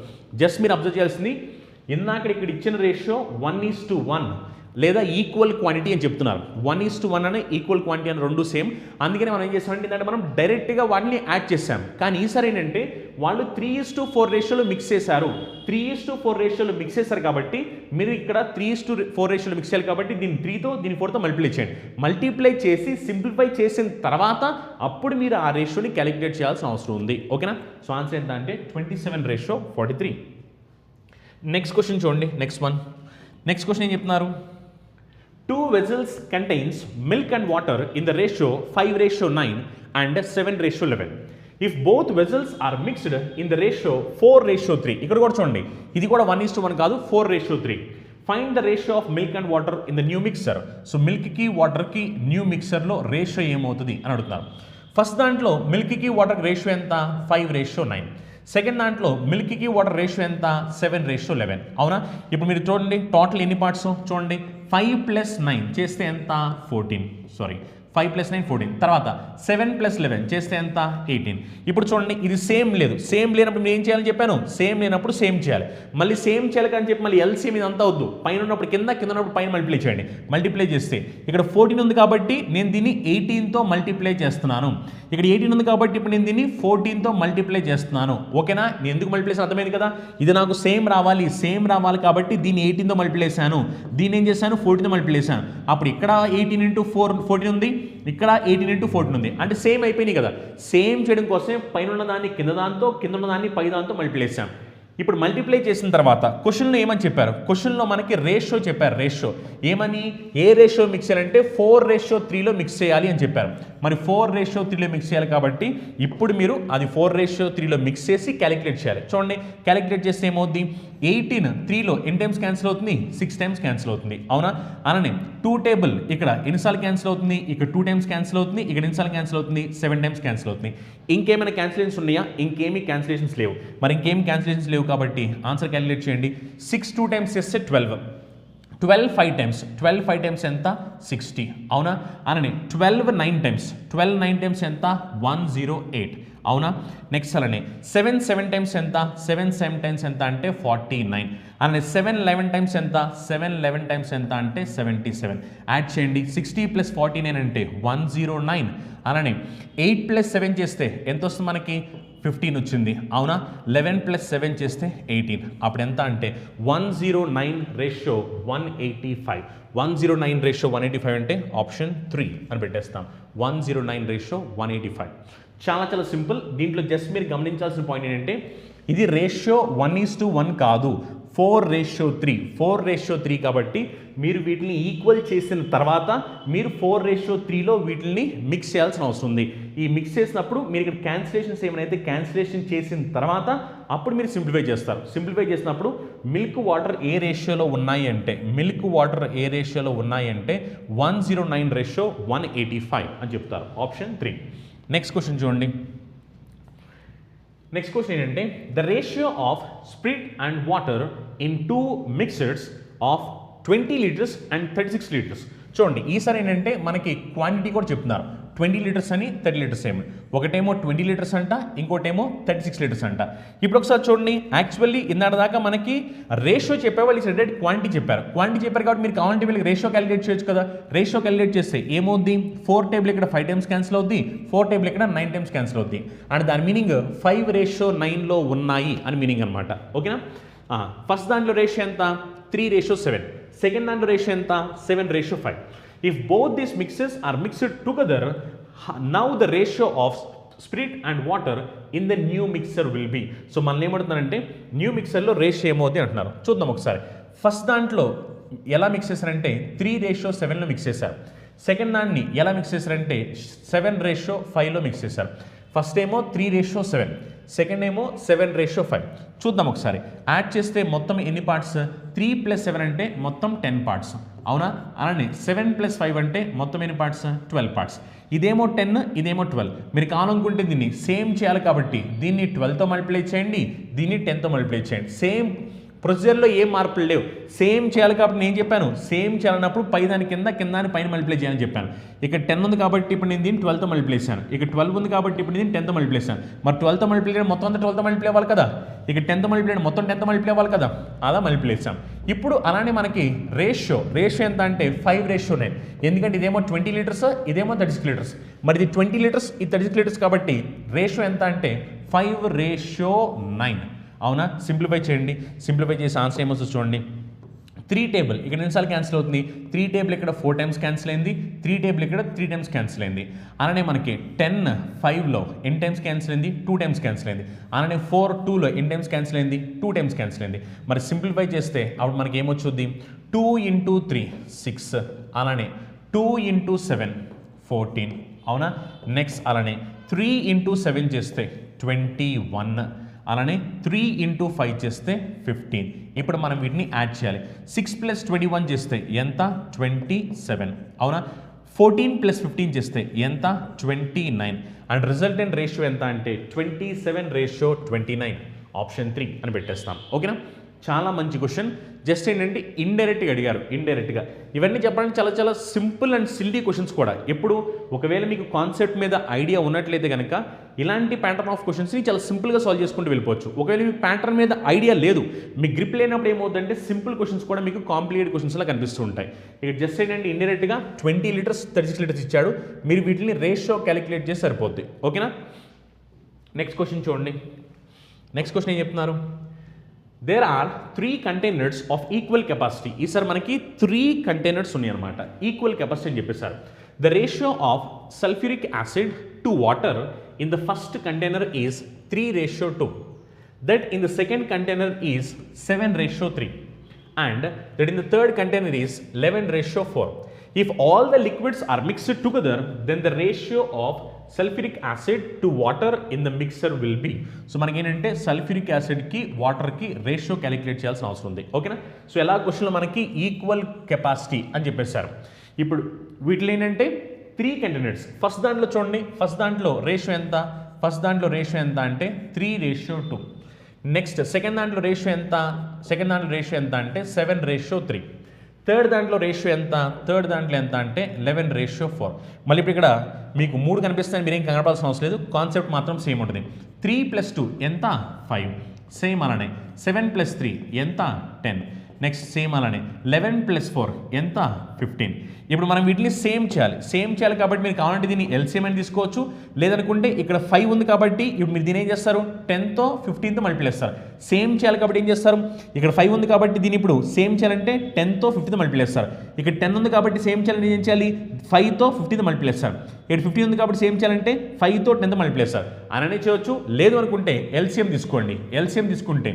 జస్ట్ మీరు అబ్జర్వ్ చేయాల్సింది ఇందాక ఇక్కడ ఇచ్చిన రేషియో 1:1 లేదా ఈక్వల్ క్వాంటిటీ అని చెప్తున్నారు. 1:1 అనే ఈక్వల్ క్వాంటిటీ అని రెండు సేమ్. అందుకని మనం ఏం చేస్తామంటే ఏంటంటే మనం డైరెక్ట్గా వాటిని యాడ్ చేసాం. కానీ ఈసారి ఏంటంటే వాళ్ళు 3:4 రేషియోలో మిక్స్ చేశారు. 3:4 రేషియోలో మిక్స్ చేశారు కాబట్టి మీరు ఇక్కడ 3:4 రేషియోలో మిక్స్ చేయాలి కాబట్టి దీన్ని 3తో దీన్ని 4తో మల్టిప్లై చేయండి. మల్టిప్లై చేసి సింప్లిఫై చేసిన తర్వాత అప్పుడు మీరు ఆ రేషియోని క్యాలిక్యులేట్ చేయాల్సిన అవసరం ఉంది. ఓకేనా, సో ఆన్సర్ ఎంత అంటే 27:43. నెక్స్ట్ క్వశ్చన్ చూడండి. నెక్స్ట్ క్వశ్చన్ ఏం చెప్తున్నారు? 2 vessels contains milk and water in the ratio 5:9 and 7:11. If both vessels are mixed in the ratio 4:3. ఇక్కడ కూడా చూడండి ఇది కూడా 1:1 కాదు, 4:3. Find the ratio of milk and water in the new mixer. So మిల్క్కి వాటర్కి న్యూ మిక్సర్లో రేషియో ఏమవుతుంది అని అడుగుతున్నారు. ఫస్ట్ దాంట్లో మిల్క్కి వాటర్కి రేషియో ఎంత 5:9. సెకండ్ దాంట్లో మిల్క్కి వాటర్ రేషియో ఎంత 7:11. అవునా, ఇప్పుడు మీరు చూడండి టోటల్ ఎన్ని పార్ట్స్ చూడండి, 5 + 9 చేస్తే ఎంత 14. 5 + 9 14. తర్వాత 7 + 11 చేస్తే ఎంత 18. ఇప్పుడు చూడండి ఇది సేమ్ లేనప్పుడు మీరు ఏం చేయాలని చెప్పాను, సేమ్ లేనప్పుడు సేమ్ చేయాలి. మళ్ళీ సేమ్ చేయాలి కానీ చెప్పి మళ్ళీ ఎల్సిఎం ఇది అంతా వద్దు, పైన ఉన్నప్పుడు కింద ఉన్నప్పుడు పైన మల్టిప్లై చేయండి. మల్టిప్లై చేస్తే ఇక్కడ 14 ఉంది కాబట్టి నేను దీన్ని 18తో మల్టిప్లై చేస్తున్నాను. ఇక్కడ 18 ఉంది కాబట్టి ఇప్పుడు నేను దీన్ని 14తో మల్టిప్లై చేస్తున్నాను. ఓకేనా, నేను ఎందుకు మల్టిప్లై చేస్తాను అర్థమైంది కదా. ఇది నాకు సేమ్ రావాలి కాబట్టి దీన్ని 18తో మల్టిప్లై చేశాను, దీన్ని ఏం చేశాను 14తో మల్టిప్లై చేశాను. అప్పుడు ఇక్కడ 18 × 4 14 ఉంది, ఇక్కడ 18 × 14 ఉంది, అంటే సేమ్ అయిపోయినాయి కదా. సేమ్ చేయడం కోసం పైన ఉన్న దాన్ని కింద దాంతో, కింద ఉన్న దాన్ని పై దాంతో మల్టిప్లై చేశాం. ఇప్పుడు మల్టిప్లై చేసిన తర్వాత క్వశ్చన్లో ఏమని చెప్పారు, క్వశ్చన్లో మనకి రేషియో చెప్పారు. రేషియో ఏమని, ఏ రేషియో మిక్స్ చేయాలంటే 4:3లో మిక్స్ చేయాలి అని చెప్పారు. మరి 4:3లో మిక్స్ చేయాలి కాబట్టి ఇప్పుడు మీరు అది 4:3లో మిక్స్ చేసి క్యాలిక్యులేట్ చేయాలి. చూడండి క్యాలిక్యులేట్ చేస్తే ఏమవుద్ది, 18 3లో ఎన్ని టైమ్స్ క్యాన్సిల్ అవుతుంది 6 టైమ్స్ క్యాన్సిల్ అవుతుంది. అవునా, అలానే 2 టేబుల్ ఇక్కడ ఎన్నిసార్లు క్యాన్సిల్ అవుతుంది, ఇక్కడ 2 టైమ్స్ క్యాన్సిల్ అవుతుంది, ఇక్కడ ఎన్నిసార్లు క్యాన్సిల్ అవుతుంది 7 టైమ్స్ క్యాన్సిల్ అవుతుంది. ఇంకేమైనా క్యాన్సిలేషన్స్ ఉన్నాయా, ఇంకేమీ క్యాన్సిలేషన్స్ లేవు. మరి ఇంకేమి క్యాన్సిలేషన్స్ లేవు కాబట్టి ఆన్సర్ క్యాలిక్యులేట్ చేయండి. 6 2 టైమ్స్ చేస్తే 12, 12 5 టైమ్స్, 12 5 టైమ్స్ ఎంత 60. అవునా, అలానే 12 9 టైమ్స్, 12 9 టైమ్స్ ఎంత 108. అవునా, నెక్స్ట్ అలానే 7 7 టైమ్స్ ఎంత, 7 7 టైమ్స్ ఎంత అంటే 49. అలానే 7 11 టైమ్స్ ఎంత, 7 11 టైమ్స్ ఎంత అంటే 77. యాడ్ చేయండి, 60 + 49 అంటే 109. అలానే 8 + 7 చేస్తే ఎంత వస్తుంది మనకి 15 వచ్చింది. అవునా, 11 + 7 చేస్తే 18. అప్పుడు ఎంత అంటే 109:185. 109:185 అంటే ఆప్షన్ 3 అని పెట్టేస్తాం. 109:185. చాలా సింపుల్. దీంట్లో జస్ట్ మీరు గమనించాల్సిన పాయింట్ ఏంటంటే ఇది రేషియో 1:1 కాదు, 4:3. 4:3 కాబట్టి మీరు వీటిని ఈక్వల్ చేసిన తర్వాత మీరు 4:3లో వీటిని మిక్స్ చేయాల్సిన అవసరం ఉంది. ఈ మిక్స్ చేసినప్పుడు మీరు ఇక్కడ క్యాన్సిలేషన్స్ ఏమైనా క్యాన్సిలేషన్ చేసిన తర్వాత అప్పుడు మీరు సింప్లిఫై చేస్తారు. సింప్లిఫై చేసినప్పుడు మిల్క్ వాటర్ ఏ రేషియోలో ఉన్నాయి అంటే 109 రేషియో 185 అని చెప్తారు. ఆప్షన్ 3. నెక్స్ట్ క్వశ్చన్ చూడండి. నెక్స్ట్ క్వశ్చన్ ఏంటంటే the ratio of spirit and water in 2 mixers of 20 litres and 36 litres. చూడండి ఈసారి ఏంటంటే మనకి క్వాంటిటీ కూడా చెప్తున్నారు. 20 లీటర్స్ అని 30 లీటర్స్ ఏమి, ఒకటేమో 20 లీటర్స్ అంట, ఇంకోటేమో 36 లీటర్స్ అంట. ఇప్పుడు ఒకసారి చూడండి, యాక్చువల్లీ ఇందాక దాకా మనకి రేషియో చెప్పేవాళ్ళు ఈ సైడ్ క్వాంటిటీ చెప్పారు. క్వాంటిటీ చెప్పారు కాబట్టి మీరు కావాలంటే వీళ్ళకి రేషియో క్యాలిక్యులేట్ చేయొచ్చు కదా. రేషియో క్యాలిక్యులేట్ చేస్తే ఏమవుద్ది, 4 టేబుల్ ఇక్కడ 5 టైమ్స్ క్యాన్సిల్ అవుద్ది, 4 టేబుల్ ఇక్కడ 9 టైమ్స్ క్యాన్సిల్ అవుద్ది. అండ్ దాని మీనింగ్ 5:9లో ఉన్నాయి అని మీనింగ్ అనమాట. ఓకేనా. ఫస్ట్ దాంట్లో రేషియో ఎంత, 3:7. సెకండ్ దాంట్లో రేషియో ఎంత, 7:5. If both these mixes are mixed together, now the ratio of spirit and water in the new mixer will be. So మనల్ని ఏమంటున్నారంటే న్యూ మిక్సర్లో రేషియో ఏమవుద్ది అంటున్నారు. చూద్దాం ఒకసారి. ఫస్ట్ దాంట్లో ఎలా మిక్స్ చేశారంటే 3:7లో మిక్స్ చేశారు. సెకండ్ దాన్ని ఎలా మిక్స్ చేశారంటే 7:5లో మిక్స్ చేశారు. ఫస్ట్ ఏమో 3:7, సెకండ్ ఏమో 7:5. చూద్దాం ఒకసారి. యాడ్ చేస్తే మొత్తం ఎన్ని పార్ట్స్, 3 + 7 అంటే మొత్తం 10 పార్ట్స్ అవునా. అలానే 7 + 5 అంటే మొత్తం ఎన్ని పార్ట్స్, 12 పార్ట్స్. ఇదేమో 10, ఇదేమో 12. మీరు కావాలనుకుంటే దీన్ని సేమ్ చేయాలి కాబట్టి దీన్ని 12తో మల్టిప్లై చేయండి, దీన్ని 10తో మల్టిప్లై చేయండి. సేమ్ ప్రొసీజర్లో ఏం మార్పులు లేవు, సేమ్ చేయాలి కాబట్టి నేను చెప్పాను సేమ్ చేయాలన్నప్పుడు పై దాని కింద పైన మల్టిప్లై చేయాలని చెప్పాను. ఇక్కడ 10 ఉంది కాబట్టి ఇప్పుడు నేను దీన్ని 12తో మల్టిప్లై చేశాను. ఇక్కడ 12 ఉంది కాబట్టి ఇప్పుడు నేను 10తో మల్టిప్లై చేశాను. మరి 12తో మల్టిప్లై చేయడం మొత్తం అంతా 12తో మల్టిప్లై అవ్వాలి కదా. ఇక 10తో మల్టిప్లై చేయడం మొత్తం 10తో మల్టిప్లై అవ్వాలి కదా, అలా మల్టిప్లై చేసాం. ఇప్పుడు అలానే మనకి రేషియో ఎంత అంటే 5:9. ఎందుకంటే ఇదేమో 20 లీటర్స్, ఇదేమో 36 లీటర్స్. మరి ఇది 20 లీటర్స్, ఇది 36 లీటర్స్ కాబట్టి రేషియో ఎంత అంటే 5:9 అవునా. సింప్లిఫై చేయండి. సింప్లిఫై చేసి ఆన్సర్ ఏమో చూడండి. 3 టేబుల్ ఇక్కడ ఎన్నిసార్లు క్యాన్సిల్ అవుతుంది, 3 టేబుల్ ఇక్కడ 4 టైమ్స్ క్యాన్సిల్ అయింది, 3 టేబుల్ ఇక్కడ 3 టైమ్స్ క్యాన్సిల్ అయింది. అలానే మనకి 10 5లో ఎన్ని టైమ్స్ క్యాన్సిల్ అయింది, 2 టైమ్స్ క్యాన్సిల్ అయింది. అలానే 4 2లో ఎన్ని టైమ్స్ క్యాన్సిల్ అయింది, 2 టైమ్స్ క్యాన్సిల్ అయింది. మరి సింప్లిఫై చేస్తే అప్పుడు మనకి ఏమొచ్చుద్ది, 2 × 3 6, అలానే 2 × 7 14 అవునా. నెక్స్ట్ అలానే 3 × 7 చేస్తే 21, అలానే 3 × 5 చేస్తే 15. ఇప్పుడు మనం వీటిని యాడ్ చేయాలి. 6 + 21 చేస్తే ఎంత, 27 అవునా. 14 + 15 చేస్తే ఎంత, 29. అండ్ రిజల్టెంట్ రేషియో ఎంత అంటే 27:29. ఆప్షన్ 3 అని పెట్టేస్తాం. ఓకేనా. చాలా మంచి క్వశ్చన్. జస్ట్ ఏంటంటే ఇండైరెక్ట్గా అడిగారు. ఇండైరెక్ట్గా ఇవన్నీ చెప్పడానికి చాలా చాలా సింపుల్ అండ్ సిల్లీ క్వశ్చన్స్ కూడా. ఎప్పుడు ఒకవేళ మీకు కాన్సెప్ట్ మీద ఐడియా ఉన్నట్లయితే కనుక ఇలాంటి ప్యాటర్న్ ఆఫ్ క్వశ్చన్స్ని చాలా సింపుల్గా సాల్వ్ చేసుకుంటూ వెళ్ళిపోవచ్చు. ఒకవేళ మీకు ప్యాటర్న్ మీద ఐడియా లేదు, మీకు గ్రిప్ లేనప్పుడు ఏమవుతుందంటే సింపుల్ క్వశ్చన్స్ కూడా మీకు కాంప్లికేటెడ్ క్వశ్చన్స్లా కనిపిస్తూ ఉంటాయి. ఇక జస్ట్ ఏంటంటే ఇండైరెక్ట్గా 20 లీటర్స్ 36 లీటర్స్ ఇచ్చాడు, మీరు వీటిని రేషియో క్యాలిక్యులేట్ చేసి సరిపోద్ది. ఓకేనా. నెక్స్ట్ క్వశ్చన్ చూడండి. నెక్స్ట్ క్వశ్చన్ ఏం చెప్తున్నారు, there are 3 containers of equal capacity. ఈసారి మనకి 3 కంటైనర్స్ ఉన్నాయి అనమాట, ఈక్వల్ కెపాసిటీ అని చెప్పేశారు. The ratio of sulphuric acid to water in the first container is 3:2, that in the second container is 7:3, and that in the third container is 11:4. If all the liquids are mixed together, then the ratio of sulfuric acid to water in the mixer will be. So మనకి ఏంటంటే sulphuric యాసిడ్కి వాటర్కి ratio calculate చేయాల్సిన అవసరం ఉంది. ఓకేనా. So ఎలా క్వశ్చన్లో మనకి ఈక్వల్ కెపాసిటీ అని చెప్పేశారు. ఇప్పుడు వీటిలో ఏంటంటే 3 కంటైనర్స్. ఫస్ట్ దాంట్లో చూడండి, ఫస్ట్ దాంట్లో రేషియో ఎంత, అంటే 3:2. నెక్స్ట్ సెకండ్ దాంట్లో రేషియో ఎంత, అంటే 7:3. థర్డ్ దాంట్లో రేషియో ఎంత, అంటే 11:4. మళ్ళీ ఇప్పుడు ఇక్కడ మీకు 3 కనిపిస్తాయని మీరేం కనపడాల్సిన అవసరం లేదు, కాన్సెప్ట్ మాత్రం సేమ్ ఉంటుంది. 3 + 2 ఎంత, 5. సేమ్ అలానే 7 + 3 ఎంత, 10. నెక్స్ట్ సేమ్ అలానే 11 + 4 ఎంత, 15. ఇప్పుడు మనం వీటిని సేమ్ చేయాలి కాబట్టి మీరు కావాలంటే దీన్ని ఎల్సిఎం అని తీసుకోవచ్చు, లేదనుకుంటే ఇక్కడ 5 ఉంది కాబట్టి ఇప్పుడు మీరు దీని ఏం చేస్తారు, 10తో 15తో మల్టిప్లై చేస్తారు. సేమ్ చేయాలి కాబట్టి ఏం చేస్తారు, ఇక్కడ 5 ఉంది కాబట్టి దీన్ని ఇప్పుడు సేమ్ చేయాలంటే 10తో 15తో మల్టిప్లై చేస్తారు. ఇక్కడ 10 ఉంది కాబట్టి సేమ్ చేయాలంటే ఏం చేయాలి, 5తో 15తో మల్టిప్లై చేస్తారు. ఇక్కడ 15 ఉంది కాబట్టి సేమ్ చేయాలంటే 5తో 10తో మల్టిప్లై చేస్తారు. అలానే చేయొచ్చు, లేదు అనుకుంటే ఎల్సిఎం తీసుకోండి. ఎల్సిఎం తీసుకుంటే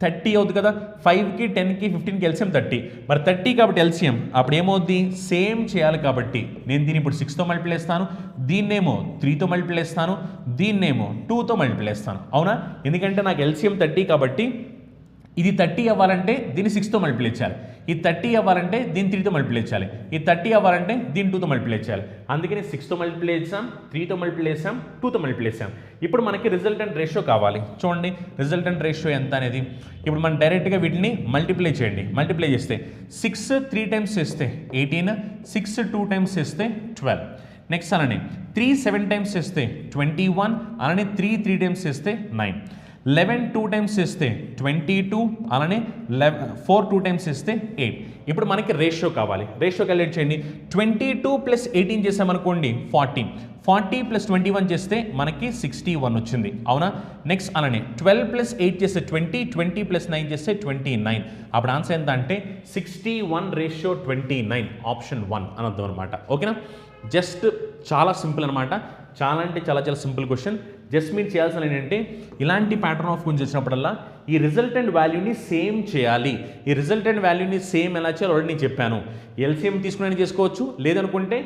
30 అవుతుంది కదా, 5కి 10కి 15కి ఎల్సిఎం 30, మరి 30 కాబట్టి ఎల్సిఎం అప్పుడు ఏమవుద్ది, సేమ్ చేయాలి కాబట్టి నేను దీన్ని ఇప్పుడు 6తో మల్టిప్లై చేస్తాను, దీన్నేమో 3తో మల్టిప్లై చేస్తాను, దీన్నేమో 2తో మల్టిప్లై చేస్తాను, అవునా? ఎందుకంటే నాకు ఎల్సిఎం 30 కాబట్టి ఇది 30 అవ్వాలంటే దీన్ని 6తో మల్టిప్లై చేయాలి, ఇది 30 అవ్వాలంటే దీన్ని 3తో మల్టిప్లై చేయాలి, ఇది 30 అవ్వాలంటే దీన్ని 2తో మల్టిప్లై చేయాలి. అందుకని 6తో మల్టిప్లై చేసాం, 3తో మల్టిప్లై చేసాం, 2తో మల్టిప్లై చేసాం. ఇప్పుడు మనకి రిజల్టెంట్ రేషియో కావాలి. చూడండి రిజల్టెంట్ రేషియో ఎంత అనేది. ఇప్పుడు మనం డైరెక్ట్గా వీటిని మల్టిప్లై చేయండి. మల్టిప్లై చేస్తే 6 3 టైమ్స్ చేస్తే 18, 6 2 టైమ్స్ చేస్తే 12. నెక్స్ట్ అలానే 3 7 టైమ్స్ చేస్తే 21, అలానే 3 3 టైమ్స్ చేస్తే 9. 11 2 టైమ్స్ చేస్తే 22, అలానే 4 2 టైమ్స్ చేస్తే 8. ఇప్పుడు మనకి రేషియో కావాలి. రేషియో క్యాలిక్యులేట్ చేయండి. 22 + 18 చేసామనుకోండి 40, 40 + 21 చేస్తే మనకి 61 వచ్చింది, అవునా? నెక్స్ట్ అలానే 12 + 8 చేస్తే 20, 20 + 9 చేస్తే 29. అప్పుడు ఆన్సర్ ఎంత అంటే 61:29, ఆప్షన్ 1 అని అర్థం అనమాట. ఓకేనా? జస్ట్ చాలా సింపుల్ అనమాట. చాలా అంటే చాలా చాలా సింపుల్ క్వశ్చన్. జస్ట్ మీరు చేయాల్సిన ఏంటంటే ఇలాంటి ప్యాటర్న్ ఆఫ్ క్వశ్చన్ వచ్చినప్పుడల్లా ఈ రిజల్టెంట్ వాల్యూని సేమ్ చేయాలి. ఈ రిజల్టెంట్ వాల్యూని సేమ్ ఎలా చేయాలో ఆల్రెడీ నేను చెప్పాను. ఎల్సిఎం తీసుకుని చేసుకోవచ్చు, లేదనుకుంటే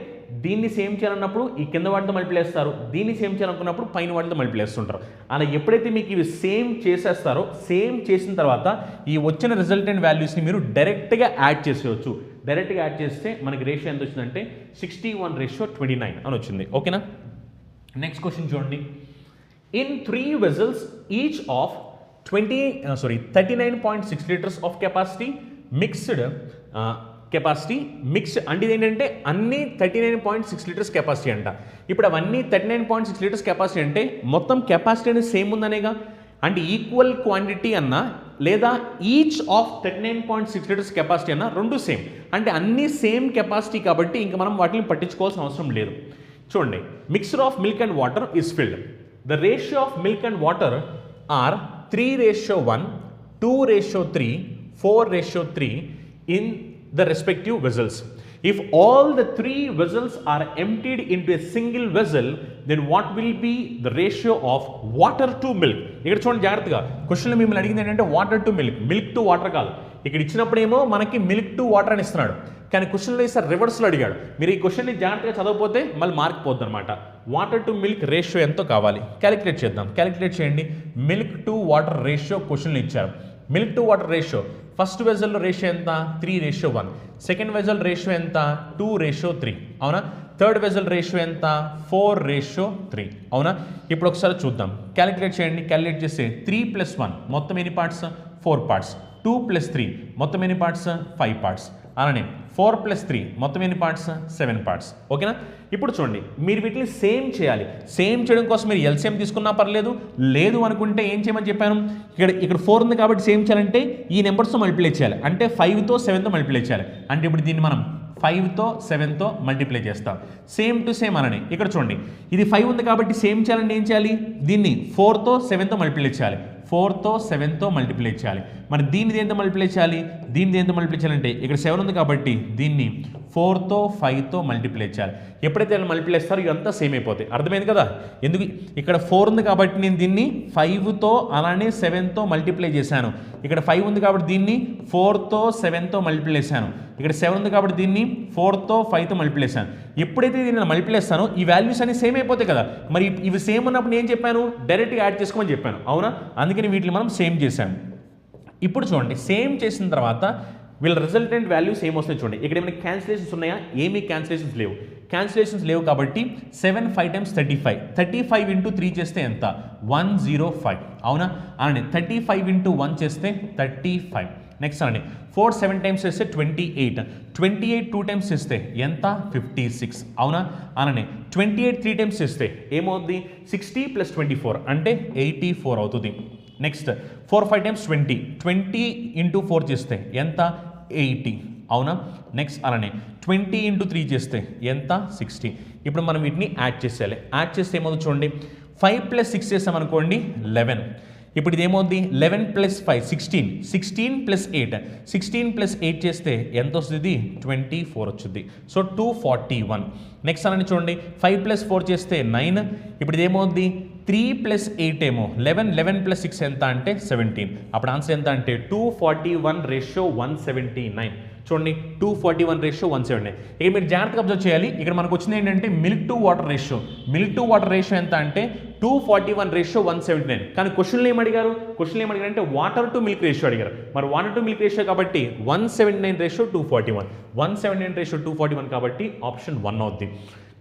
దీన్ని సేమ్ చేయాలన్నప్పుడు ఈ కింద వాటితో మల్టిప్లై చేస్తారు, దీన్ని సేమ్ చేయాలనుకున్నప్పుడు పైన వాటితో మల్టిప్లై చేస్తుంటారు. అలా ఎప్పుడైతే మీకు ఇవి సేమ్ చేసేస్తారో, సేమ్ చేసిన తర్వాత ఈ వచ్చిన రిజల్టెంట్ వాల్యూస్ని మీరు డైరెక్ట్గా యాడ్ చేసేయచ్చు. డైరెక్ట్గా యాడ్ చేస్తే మనకి రేషియో ఎంత వచ్చిందంటే 61:29 అని వచ్చింది. ఓకేనా? నెక్స్ట్ క్వశ్చన్ చూడండి. In 3 vessels, each of 39.6 liters of capacity, mixed capacity mixed అంటే ఏంటంటే అన్ని 39.6 లీటర్స్ కెపాసిటీ అంట. ఇప్పుడు అవన్నీ 39.6 లీటర్స్ కెపాసిటీ అంటే మొత్తం కెపాసిటీ అనేది సేమ్ ఉందనేగా, అంటే ఈక్వల్ క్వాంటిటీ అన్నా లేదా ఈచ్ ఆఫ్ 39.6 లీటర్స్ కెపాసిటీ అన్నా రెండు సేమ్, అంటే అన్ని సేమ్ కెపాసిటీ కాబట్టి ఇంకా మనం వాటిని పట్టించుకోవాల్సిన అవసరం లేదు. చూడండి, mixture of milk and water is filled. The ratio of milk and water are 3:1, 2:3, 4:3 in the respective vessels. If all the 3 vessels are emptied into a single vessel, then what will be the ratio of water to milk? ఇక్కడ చూడండి జాగ్రత్తగా, క్వశ్చన్లో మిమ్మల్ని అడిగింది ఏంటంటే water to milk, milk to water కాదు. ఇక్కడ ఇచ్చినప్పుడేమో మనకి మిల్క్ టు వాటర్ అని ఇస్తున్నాడు, కానీ క్వశ్చన్లో ఈసారి రివర్స్లో అడిగాడు. మీరు ఈ క్వశ్చన్ని జాగ్రత్తగా చదవకపోతే మళ్ళీ మార్క్ పోద్ది అనమాట. వాటర్ టు మిల్క్ రేషియో ఎంతో కావాలి, క్యాలిక్యులేట్ చేద్దాం. క్యాలిక్యులేట్ చేయండి. మిల్క్ టు వాటర్ రేషియో క్వశ్చన్లు ఇచ్చారు. Milk to water ratio first వెజల్లో రేషియో ఎంత, 3:1. సెకండ్ వెజల్ రేషియో ఎంత, 2:3, అవునా? థర్డ్ వెజల్ రేషియో ఎంత, 4:3, అవునా? ఇప్పుడు ఒకసారి చూద్దాం. క్యాలిక్యులేట్ చేయండి. క్యాలిక్యులేట్ చేస్తే 3 + 1 మొత్తం ఎన్ని పార్ట్స్, 4 పార్ట్స్. 2 + 3 మొత్తం ఎన్ని పార్ట్స్, 5 పార్ట్స్. అలానే 4 + 3 మొత్తం ఎన్ని పార్ట్స్, 7 పార్ట్స్. ఓకేనా? ఇప్పుడు చూడండి, మీరు వీటిని సేమ్ చేయాలి. సేమ్ చేయడం కోసం మీరు ఎల్సిఎం తీసుకున్నా పర్లేదు, లేదు అనుకుంటే ఏం చేయమని చెప్పాను, ఇక్కడ 4 ఉంది కాబట్టి సేమ్ చేయాలంటే ఈ నెంబర్స్తో మల్టిప్లై చేయాలి, అంటే 5తో 7తో మల్టిప్లై చేయాలి. అంటే ఇప్పుడు దీన్ని మనం 5తో 7తో మల్టిప్లై చేస్తాం. సేమ్ టు సేమ్ అనని ఇక్కడ చూడండి, ఇది 5 ఉంది కాబట్టి సేమ్ చేయాలంటే ఏం చేయాలి, దీన్ని 4తో 7తో మల్టిప్లై చేయాలి. 4తో 7తో మల్టిప్లై చేయాలి. మరి దీన్ని దేంతో మల్టిప్లై చేయాలి, దీన్ని దేంతో మల్టిప్లై చేయాలంటే ఇక్కడ 7 ఉంది కాబట్టి దీన్ని 4తో 5తో మల్టిప్లై చేయాలి. ఎప్పుడైతే మల్టిప్లై చేస్తారో ఇదంతా సేమ్ అయిపోతాయి. అర్థమైంది కదా? ఎందుకు ఇక్కడ 4 ఉంది కాబట్టి నేను దీన్ని 5తో అలానే 7తో మల్టిప్లై చేశాను. ఇక్కడ 5 ఉంది కాబట్టి దీన్ని 4తో 7తో మల్టిప్లై చేశాను. ఇక్కడ 7 ఉంది కాబట్టి దీన్ని 4తో 5తో మల్టిప్లై చేశాను. ఎప్పుడైతే దీన్ని మల్టిప్లై చేస్తానో ఈ వాల్యూస్ అన్ని సేమ్ అయిపోతాయి కదా. మరి ఇవి సేమ్ ఉన్నప్పుడు నేను చెప్పాను డైరెక్ట్గా యాడ్ చేసుకోమని చెప్పాను, అవునా? అందుకని వీటిని మనం సేమ్ చేశాము. ఇప్పుడు చూడండి, సేమ్ చేసిన తర్వాత వీళ్ళ రిజల్టెంట్ వాల్యూస్ ఏమొస్తాయి చూడండి. ఇక్కడ ఏమైనా క్యాన్సిలేషన్స్ ఉన్నాయా, ఏమీ క్యాన్సిలేషన్స్ లేవు. క్యాన్సిలేషన్స్ లేవు కాబట్టి 7 5 times 35, 35 into 3 చేస్తే ఎంత, 105, అవునా? అలానే 35 into 1 చేస్తే 35. నెక్స్ట్ అలానే 4 7 times చేస్తే 28, 28 2 times చేస్తే ఎంత, 56, అవునా? అలానే 28 3 times చేస్తే ఏమవుతుంది, 60 + 24 అంటే 84 అవుతుంది. నెక్స్ట్ 4 5 times 20, 20 into 4 చేస్తే ఎంత, 80, అవునా? నెక్స్ట్ అలానే 20 into 3 చేస్తే ఎంత, 60. ఇప్పుడు మనం వీటిని యాడ్ చేసేయాలి. యాడ్ చేస్తే ఏమవుతుంది చూడండి, 5 + 6 చేసామనుకోండి 11. ఇప్పుడు ఇది ఏమవుతుంది, 11 + 5 16, 16 + 8, 16 + 8 చేస్తే ఎంత వస్తుంది, 24 వచ్చింది. సో 241. నెక్స్ట్ అలానే చూడండి, 5 + 4 చేస్తే 9. ఇప్పుడు ఇది ఏమవుతుంది, 3 + 8 ఏమో 11, 11 + 6 ఎంత అంటే 17. అప్పుడు ఆన్సర్ ఎంత అంటే 241:179. చూడండి 241:179. ఇక్కడ మీరు జాగ్రత్తగా అబ్జర్వ్ చేయాలి. ఇక్కడ మనకు వచ్చింది ఏంటంటే milk to water ratio. Milk to water ratio ఎంత అంటే 241:179. కానీ క్వశ్చన్లు ఏమడిగారు అంటే వాటర్ టు మిల్క్ రేషియో అడిగారు. మరి వాటర్ టు మిల్క్ రేషియో కాబట్టి 179:241. 179:241 కాబట్టి ఆప్షన్ 1 అవుద్ది.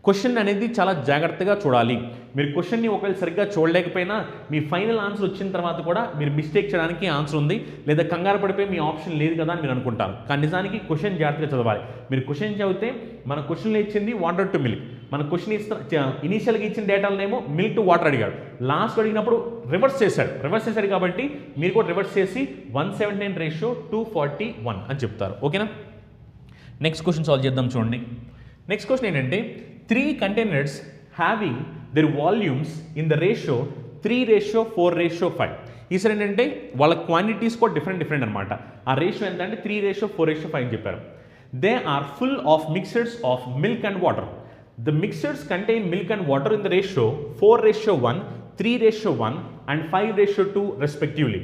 క్వశ్చన్ అనేది చాలా జాగ్రత్తగా చూడాలి. మీరు క్వశ్చన్ని ఒకవేళ సరిగ్గా చూడలేకపోయినా మీ ఫైనల్ ఆన్సర్ వచ్చిన తర్వాత కూడా మీరు మిస్టేక్ చేయడానికి ఆన్సర్ ఉంది, లేదా కంగారు పడిపోయి మీ ఆప్షన్ లేదు కదా అని మీరు అనుకుంటారు. కానీ నిజానికి క్వశ్చన్ జాగ్రత్తగా చదవాలి. మీరు క్వశ్చన్ చదివితే మన క్వశ్చన్లో ఇచ్చింది వాటర్ టు మిల్క్, మన క్వశ్చన్ ఇనీషియల్గా ఇచ్చిన డేటాలనేమో మిల్క్ టు వాటర్ అడిగాడు, లాస్ట్ అడిగినప్పుడు రివర్స్ చేశాడు కాబట్టి మీరు కూడా రివర్స్ చేసి 179:241 అని చెప్తారు. ఓకేనా? నెక్స్ట్ క్వశ్చన్ సాల్వ్ చేద్దాం. చూడండి నెక్స్ట్ క్వశ్చన్ ఏంటంటే 3 containers having their volumes in the ratio 3:4:5. ఈసారి ఏంటంటే వాళ్ళ క్వాంటిటీస్ కూడా డిఫరెంట్ అనమాట. ఆ రేషియో ఎంత అంటే 3:4:5 అని చెప్పారు. They are full of mixtures of milk and water. The mixtures contain milk and water in the ratio 4:1, 3:1 and 5:2 respectively.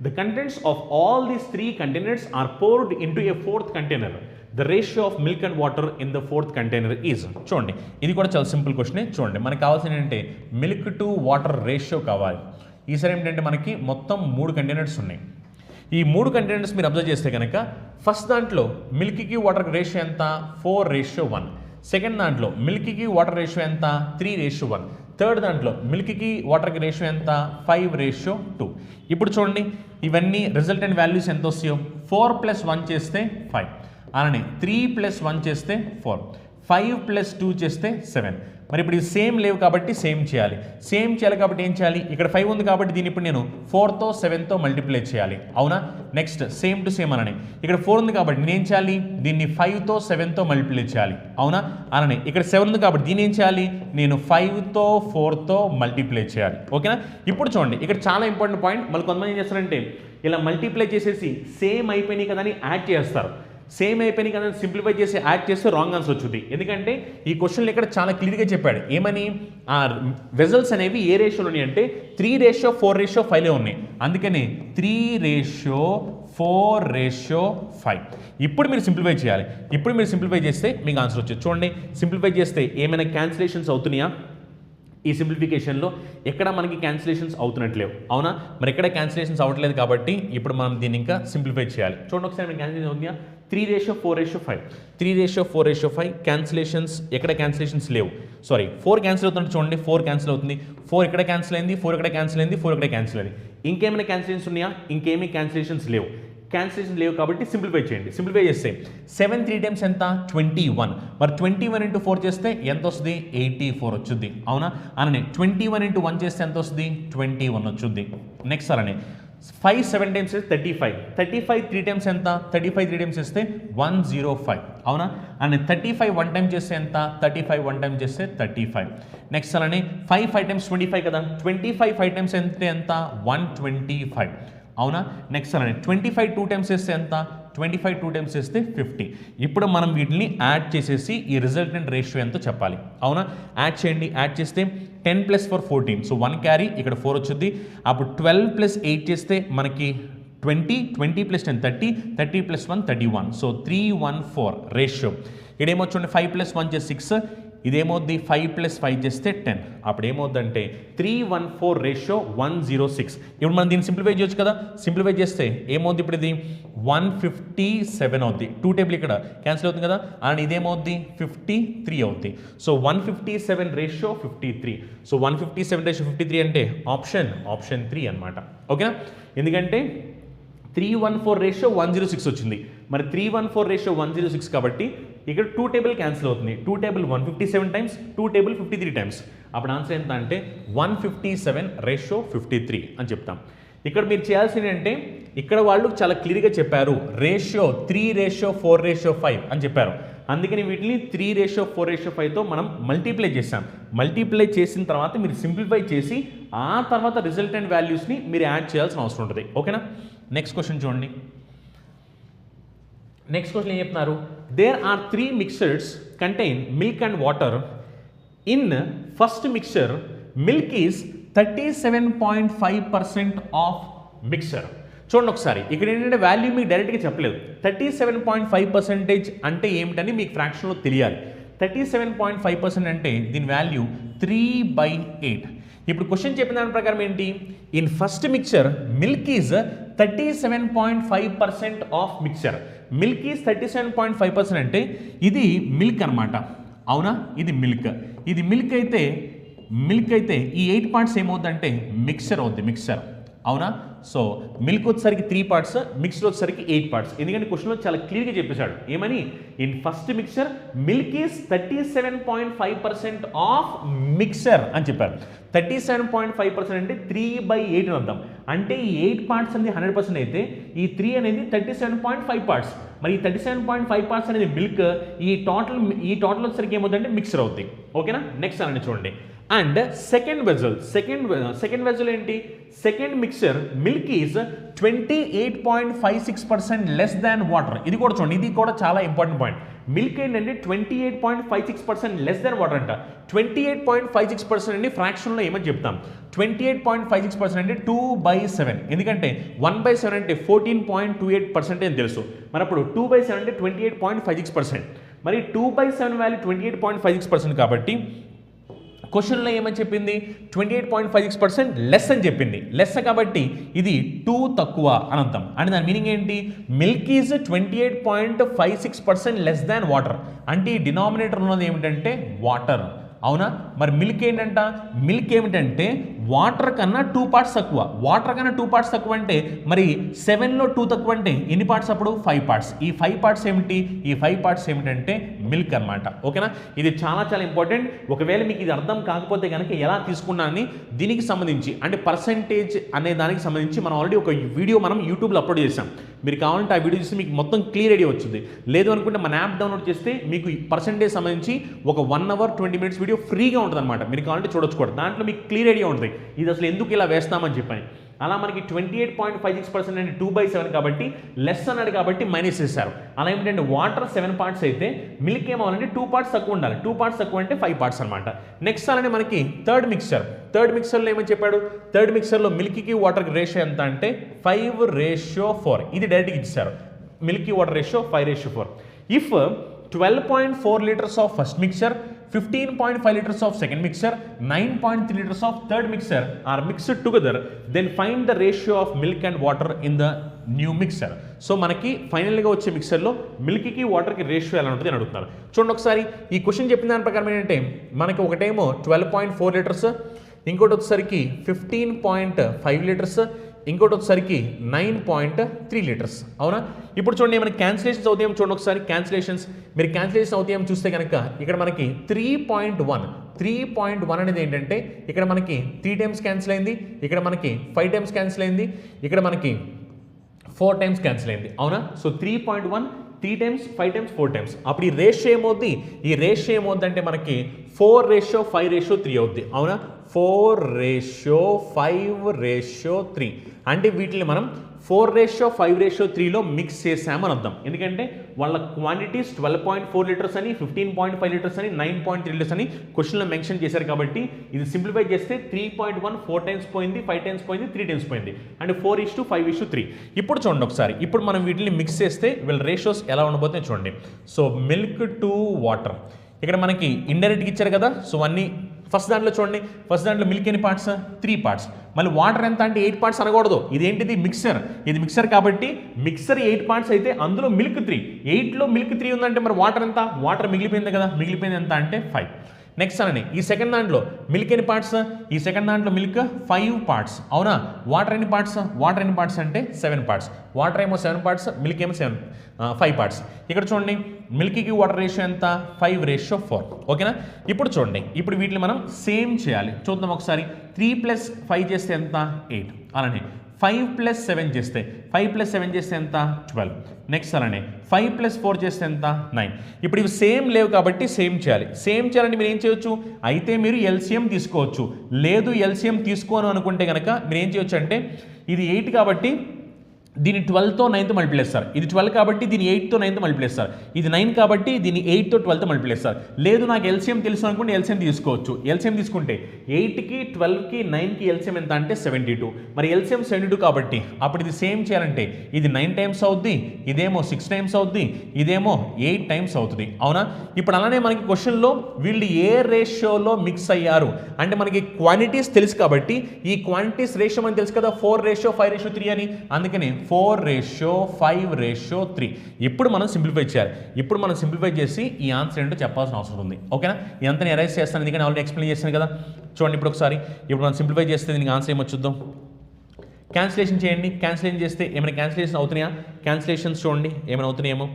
The contents of all these 3 containers are poured into a 4th container. The ratio of milk and water in the 4th container is. చూడండి ఇది కూడా చాలా simple క్వశ్చనే. చూడండి మనకు కావాల్సింది ఏంటంటే milk to water ratio కావాలి. ఈసారి ఏంటంటే మనకి మొత్తం 3 కంటైనర్స్ ఉన్నాయి. ఈ 3 కంటైనర్స్ మీరు అబ్జర్వ్ చేస్తే కనుక ఫస్ట్ దాంట్లో మిల్క్కి వాటర్ రేషియో ఎంత 4:1. సెకండ్ దాంట్లో మిల్క్కి వాటర్ రేషియో ఎంత 3:1. థర్డ్ దాంట్లో మిల్క్కి వాటర్కి రేషియో ఎంత 5:2. ఇప్పుడు చూడండి ఇవన్నీ రిజల్టెంట్ వాల్యూస్ ఎంత వస్తాయో 4 + 1 చేస్తే 5, అలానే 3 + 1 చేస్తే 4, 5 + 2 చేస్తే 7. మరి ఇప్పుడు ఇది సేమ్ లేవు కాబట్టి సేమ్ చేయాలి కాబట్టి ఏం చేయాలి? ఇక్కడ 5 ఉంది కాబట్టి దీన్ని ఇప్పుడు నేను 4తో 7తో మల్టిప్లై చేయాలి. అవునా? నెక్స్ట్ సేమ్ టు సేమ్ అనని ఇక్కడ 4 ఉంది కాబట్టి నేను ఏం చేయాలి? దీన్ని 5తో 7తో మల్టిప్లై చేయాలి. అవునా? అలానే ఇక్కడ 7 ఉంది కాబట్టి దీన్ని ఏం చేయాలి? నేను 5తో 4తో మల్టిప్లై చేయాలి. ఓకేనా? ఇప్పుడు చూడండి ఇక్కడ చాలా ఇంపార్టెంట్ పాయింట్. మళ్ళీ కొంతమంది ఏం చేస్తారంటే ఇలా మల్టిప్లై చేసేసి సేమ్ అయిపోయినాయి కదా అని యాడ్ చేస్తారు. సేమ్ అయిపోయినాయి కదా సింప్లిఫై చేసి యాడ్ చేస్తే రాంగ్ ఆన్సర్ వచ్చింది. ఎందుకంటే ఈ క్వశ్చన్లో ఇక్కడ చాలా క్లియర్గా చెప్పాడు ఏమని, ఆ రిజల్ట్స్ అనేవి ఏ రేషియోలో ఉన్నాయి అంటే 3:4:5 ఉన్నాయి. అందుకని 3:4:5. ఇప్పుడు మీరు సింప్లిఫై చేయాలి. ఇప్పుడు మీరు సింప్లిఫై చేస్తే మీకు ఆన్సర్ వచ్చేది. చూడండి సింప్లిఫై చేస్తే ఏమైనా క్యాన్సిలేషన్స్ అవుతున్నాయా? ఈ సింప్లిఫికేషన్లో ఎక్కడ మనకి క్యాన్సిలేషన్స్ అవుతున్నట్లేవు. అవునా? మరి ఎక్కడ క్యాన్సిలేషన్స్ అవ్వట్లేదు కాబట్టి ఇప్పుడు మనం దీన్ని ఇంకా సింప్లిఫై చేయాలి. చూడండి ఒకసారి మనకి క్యాన్సిలేషన్ అవుతుందా? 3:4:5. 3:4:5 క్యాన్సిలేషన్స్ ఎక్కడ క్యాన్సిలేషన్స్ లేవు. సారీ 4 క్యాన్సిల్ అవుతుంటే చూడండి 4 క్యాన్సిల్ అవుతుంది. 4 ఇక్కడ క్యాన్సిల్ అయింది, 4 ఇక్కడ క్యాన్సిల్ అయింది, 4 ఇక్కడ క్యాన్సిల్ అయింది. ఇంకేమైనా క్యాన్సిలేషన్స్ ఉన్నాయా? ఇంకేమీ క్యాన్సిలేషన్స్ లేవు. క్యాన్సిలేషన్ లేవు కాబట్టి సింప్లిఫై చేయండి. సింప్లిఫై చేస్తే 7 3 టైమ్స్ ఎంత 21. మరి 21 × 4 చేస్తే ఎంత వస్తుంది? 84 వచ్చుద్ది. అవునా? అలానే 21 × 1 చేస్తే ఎంత వస్తుంది? 21 వచ్చుద్ది. నెక్స్ట్ అలానే 5 7 టైమ్స్ 35. 35 3 టైమ్స్ ఎంత? 35 3 టైమ్స్ చేస్తే 105. అవునా? అలానే 35 1 టైమ్ చేస్తే ఎంత? 35 1 టైమ్ చేస్తే 35. నెక్స్ట్ అలానే 5 5 టైమ్స్ 25 కదా. 25 5 టైమ్స్ ఎంత? 125. అవునా? నెక్స్ట్ అలానే 25 2 టైమ్స్ చేస్తే ఎంత? 25 2 టైమ్స్ చేస్తే 50. ఇప్పుడు మనం వీటిని యాడ్ చేసేసి ఈ రిజల్టెంట్ రేషియో ఎంతో చెప్పాలి. అవునా? యాడ్ చేయండి. యాడ్ చేస్తే 10 + 4 14. సో 1 క్యారీ ఇక్కడ 4 వచ్చింది. అప్పుడు 12 + 8 చేస్తే మనకి 20, 20 + 10 30, 30 + 1 31. So 3:1:4 ratio. ఇదేమొచ్చుండి 5 + 1 చేస్తే 6, ఇదేమవుద్ది 5 + 5 చేస్తే 10. అప్పుడు ఏమవుద్దంటే 3:1:4 రేషియో 106. ఇప్పుడు మనం దీన్ని సింప్లిఫై చేయొచ్చు కదా. సింప్లిఫై చేస్తే ఏమవుద్ది? ఇప్పుడు ఇది 157 అవుద్ది. 2 టేబుల్ ఇక్కడ క్యాన్సిల్ అవుతుంది కదా. అండ్ ఇదేమవుద్ది 53 అవుద్ది. So 157 ratio 53. సో 157 రేషియో 53 అంటే ఆప్షన్ 3 అనమాట. ఓకేనా? ఎందుకంటే 3:1:4 రేషియో 106 వచ్చింది. మరి 3:1:4 రేషియో 106 కాబట్టి ఇక్కడ 2 టేబుల్ క్యాన్సిల్ అవుతుంది. 2 టేబుల్ 157 టైమ్స్, 2 టేబుల్ 53 టైమ్స్. అప్పుడు ఆన్సర్ ఎంత అంటే 157:53 అని చెప్తాం. ఇక్కడ మీరు చేయాల్సింది అంటే ఇక్కడ వాళ్ళు చాలా క్లియర్గా చెప్పారు రేషియో 3:4:5 అని చెప్పారు. అందుకని వీటిని 3:4:5తో మనం మల్టిప్లై చేసాం. మల్టిప్లై చేసిన తర్వాత మీరు సింప్లిఫై చేసి ఆ తర్వాత రిజల్టెంట్ వాల్యూస్ని మీరు యాడ్ చేయాల్సిన అవసరం ఉంటుంది. ఓకేనా? నెక్స్ట్ క్వశ్చన్ చూడండి. నెక్స్ట్ క్వశ్చన్ ఏం చెప్తున్నారు? There are 3 mixtures contain milk and water. In first mixture milk is 37.5% of mixture. చూడండి ఒకసారి ఇక్కడ ఏంటంటే వాల్యూ మీకు డైరెక్ట్గా చెప్పలేదు. 37.5% అంటే ఏమిటని మీకు ఫ్రాక్షన్లో తెలియాలి. 37.5% అంటే దీని వాల్యూ 3/8. ఇప్పుడు క్వశ్చన్ చెప్పిన దాని ప్రకారం ఏంటి, in first mixture milk is 37.5% of mixture. Milk is 37.5% అంటే ఇది మిల్క్ అనమాట, అవునా? ఇది మిల్క్ అయితే ఈ 8 పార్ట్స్ ఏమవుతుందంటే మిక్సర్ అవుద్ది, మిక్సర్, అవునా? సో మిల్క్ వచ్చేసరికి 3 పార్ట్స్, మిక్సర్ వచ్చేసరికి 8 పార్ట్స్. ఎందుకంటే క్వశ్చన్లో చాలా క్లియర్గా చెప్పేశాడు ఏమని, in first mixer milk is 37.5% of mixer అని చెప్పారు. 37.5% అంటే 3/8 అని అర్థం. అంటే ఈ 8 పార్ట్స్ అనేది 100% అయితే ఈ 3 అనేది 37.5 పార్ట్స్. మరి ఈ 37.5 పార్ట్స్ అనేది మిల్క్, ఈ టోటల్ వచ్చేసరికి ఏమవుతుందంటే మిక్సర్ అవుతుంది. ఓకేనా? నెక్స్ట్ అని చూడండి. అండ్ సెకండ్ వెజల్ ఏంటి, second mixer milk is 28.56% less than water. ఇది కూడా చూడండి, ఇది కూడా చాలా ఇంపార్టెంట్ పాయింట్. మిల్క్ ఏంటంటే 28.56% లెస్ దాన్ వాటర్ అంట. 28.56% అంటే ఫ్రాక్షన్లో ఏమని చెప్తాం, 28.56% అంటే 2/7. ఎందుకంటే 1/7 అంటే 14.28% అని తెలుసు. మరి అప్పుడు 2/7 అంటే 28.56%. మరి 2/7 వాల్యూ 28.56% కాబట్టి క్వశ్చన్లో ఏమని చెప్పింది, 28.56% లెస్ అని చెప్పింది. లెస్ కాబట్టి ఇది 2 తక్కువ అని అర్థం. అంటే దాని మీనింగ్ ఏంటి, milk is 28.56% less than water. అంటే ఈ డినామినేటర్ ఉన్నది ఏమిటంటే వాటర్, అవునా? మరి మిల్క్ ఏమిటంటే వాటర్ కన్నా 2 పార్ట్స్ తక్కువ. వాటర్ కన్నా 2 పార్ట్స్ తక్కువ అంటే మరి 7లో 2 తక్కువ అంటే ఎన్ని పార్ట్స్ అప్పుడు 5 పార్ట్స్. ఈ 5 పార్ట్స్ ఏమిటి, ఈ 5 పార్ట్స్ ఏమిటంటే మిల్క్ అనమాట. ఓకేనా? ఇది చాలా చాలా ఇంపార్టెంట్. ఒకవేళ మీకు ఇది అర్థం కాకపోతే కనుక ఎలా తీసుకున్నానని దీనికి సంబంధించి అంటే పర్సంటేజ్ అనే దానికి సంబంధించి మనం ఆల్రెడీ ఒక వీడియో మనం యూట్యూబ్లో అప్లోడ్ చేసాం. మీరు కావాలంటే ఆ వీడియో చూసి మీకు మొత్తం క్లియర్ ఐడియా వచ్చింది. లేదు అనుకుంటే మన యాప్ డౌన్లోడ్ చేస్తే మీకు పర్సంటేజ్ సంబంధించి ఒక 1 అవర్ 20 మినిట్స్ వీడియో ఫ్రీగా ఉంటుంది అనమాట. మీరు కావాలంటే చూడొచ్చు కూడా. దాంట్లో మీకు క్లియర్ ఐడియా ఉంటుంది ఇది అసలు ఎందుకు ఇలా వేస్తామని చెప్పాను. అలా మనకి 28.56% అంటే 2/7 కాబట్టి లెస్ అన్నాడు కాబట్టి మైనస్ చేశారు. అలా ఏమిటంటే వాటర్ 7 పార్ట్స్ అయితే మిల్క్ ఏమవ్వాలంటే 2 పార్ట్స్ తక్కువ ఉండాలి. 2 పార్ట్స్ తక్కువ అంటే 5 పార్ట్స్ అనమాట. నెక్స్ట్ అలానే మనకి థర్డ్ మిక్సర్లో ఏమని చెప్పాడు, థర్డ్ మిక్సర్లో మిల్క్కి వాటర్కి రేషియో ఎంత అంటే 5:4. ఇది డైరెక్ట్గా ఇచ్చారు. మిల్క్కి water ratio 5:4. If 12.4 liters of first mixture, 15.5 liters of second mixture, 9.3 liters of third mixture are mixed together, then find the ratio of milk and water in the new mixer. So మనకి ఫైనల్గా వచ్చే మిక్సర్లో మిల్క్కి వాటర్కి ratio ఎలా ఉంటుంది అని అడుగుతున్నారు. చూడండి ఒకసారి ఈ క్వశ్చన్ చెప్పిన దాని ప్రకారం ఏంటంటే మనకి ఒకటేమో 12.4 liters, ఇంకోటి వచ్చేసరికి 15.5 liters, ఇంకోటి వచ్చేసరికి 9.3 liters, అవునా? ఇప్పుడు చూడండి మనకి క్యాన్సిలేషన్స్ అవుతాయేమో చూడండి ఒకసారి. మీరు క్యాన్సిలేషన్ అవుతాయేమో చూస్తే కనుక ఇక్కడ మనకి 3.1 అనేది ఏంటంటే ఇక్కడ మనకి 3 టైమ్స్ క్యాన్సిల్ అయింది, ఇక్కడ మనకి 5 టైమ్స్ క్యాన్సిల్ అయింది, ఇక్కడ మనకి 4 టైమ్స్ క్యాన్సిల్ అయింది, అవునా? So 3.1 3 times 5 times 4 times. అప్పుడు ఈ రేషియో ఏమవుద్ది అంటే మనకి 4:5:3 అవుద్ది, అవునా? 4:5:3 అంటే వీటిని మనం 4:5:3లో మిక్స్ చేసామని అర్థం. ఎందుకంటే వాళ్ళ క్వాంటిటీస్ 12.4 liters అని, 15.5 liters అని, 9.3 liters అని క్వశ్చన్లో మెన్షన్ చేశారు. కాబట్టి ఇది సింప్లిఫై చేస్తే 3.1 4 టైమ్స్ పోయింది, 5 టైమ్స్ పోయింది, 3 టైమ్స్ పోయింది. అంటే 4:5:3. ఇప్పుడు చూడండి ఒకసారి, ఇప్పుడు మనం వీటిని మిక్స్ చేస్తే వీళ్ళ రేషియోస్ ఎలా ఉండబోతున్నాయి చూడండి. సో మిల్క్ టు వాటర్ ఇక్కడ మనకి ఇండైరెక్ట్గా ఇచ్చారు కదా. సో అన్నీ ఫస్ట్ దాంట్లో చూడండి, ఫస్ట్ దాంట్లో మిల్క్ ఎన్ని పార్ట్స్, 3 పార్ట్స్. మళ్ళీ వాటర్ ఎంత అంటే 8 పార్ట్స్ అనకూడదు. ఇదేంటిది మిక్సర్, ఇది మిక్సర్ కాబట్టి మిక్సర్ 8 పార్ట్స్ అయితే అందులో మిల్క్ 3, 8లో మిల్క్ 3 ఉందంటే మరి వాటర్ ఎంత, వాటర్ మిగిలిపోయింది కదా, మిగిలిపోయింది ఎంత అంటే 5. నెక్స్ట్ అలానే ఈ సెకండ్ దాంట్లో మిల్క్ ఎన్ని పార్ట్స్, ఈ సెకండ్ దాంట్లో మిల్క్ 5 పార్ట్స్, అవునా? వాటర్ ఎన్ని పార్ట్స్ అంటే 7 పార్ట్స్. వాటర్ ఏమో 7 పార్ట్స్, మిల్క్ ఏమో 5 పార్ట్స్. ఇక్కడ చూడండి మిల్క్కి వాటర్ రేషియో ఎంత 5:4. ఓకేనా? ఇప్పుడు చూడండి, ఇప్పుడు వీటిని మనం సేమ్ చేయాలి. చూద్దాం ఒకసారి. 3 + 5 చేస్తే ఎంత 8. అలానే 5 + 7 చేస్తే 5 + 7 చేస్తే ఎంత 12. నెక్స్ట్ అలానే 5 + 4 చేస్తే ఎంత 9. ఇప్పుడు ఇవి సేమ్ లేవు కాబట్టి సేమ్ చేయాలంటే మీరు ఏం చేయొచ్చు, అయితే మీరు ఎల్సిఎం తీసుకోవచ్చు. లేదు ఎల్సిఎం తీసుకోను అనుకుంటే కనుక మీరు ఏం చేయొచ్చు అంటే ఇది 8 కాబట్టి దీని 12తో 9తో మల్టిప్లై చేస్తారు. ఇది 12 కాబట్టి దీని 8తో 9తో మల్టిప్లై చేస్తారు. ఇది 9 కాబట్టి దీన్ని 8తో 12తో మల్టిప్లై చేస్తారు. లేదు నాకు ఎల్సిఎం తెలుసు అనుకుంటే ఎల్సిఎం తీసుకోవచ్చు. ఎల్సిఎం తీసుకుంటే 8కి 12కి 9కి ఎల్సిఎం ఎంత అంటే 72. మరి ఎల్సిఎం 72 కాబట్టి అప్పుడు ఇది సేమ్ చేయాలంటే ఇది 9 టైమ్స్ అవుద్ది, ఇదేమో 6 టైమ్స్ అవుద్ది, ఇదేమో 8 టైమ్స్ అవుతుంది. అవునా? ఇప్పుడు అలానే మనకి క్వశ్చన్లో వీళ్ళు ఏ రేషియోలో మిక్స్ అయ్యారు అంటే మనకి క్వాంటిటీస్ తెలుసు కాబట్టి ఈ క్వాంటిటీస్ రేషియో మనకి తెలుసు కదా, 4:5:3 అని. అందుకని 4:5:3. ఇప్పుడు మనం సింప్లిఫై చేయాలి. ఇప్పుడు మనం సింప్లిఫై చేసి ఈ ఆన్సర్ ఏంటో చెప్పాల్సిన అవసరం ఉంది. ఓకేనా? ఇదంతా ఎరైజ్ చేస్తాను ఎందుకంటే ఆల్రెడీ ఎక్స్ప్లెయిన్ చేస్తాను కదా. చూడండి ఇప్పుడు ఒకసారి ఇప్పుడు మనం సింప్లిఫై చేస్తే దీనికి ఆన్సర్ ఏమో చూద్దాం. క్యాన్సిలేషన్ చేయండి. క్యాన్సిలేషన్ చేస్తే ఏమైనా క్యాన్సిలేషన్ అవుతున్నాయా? క్యాన్సిలేషన్స్ చూడండి ఏమైనా అవుతున్నాయేమో.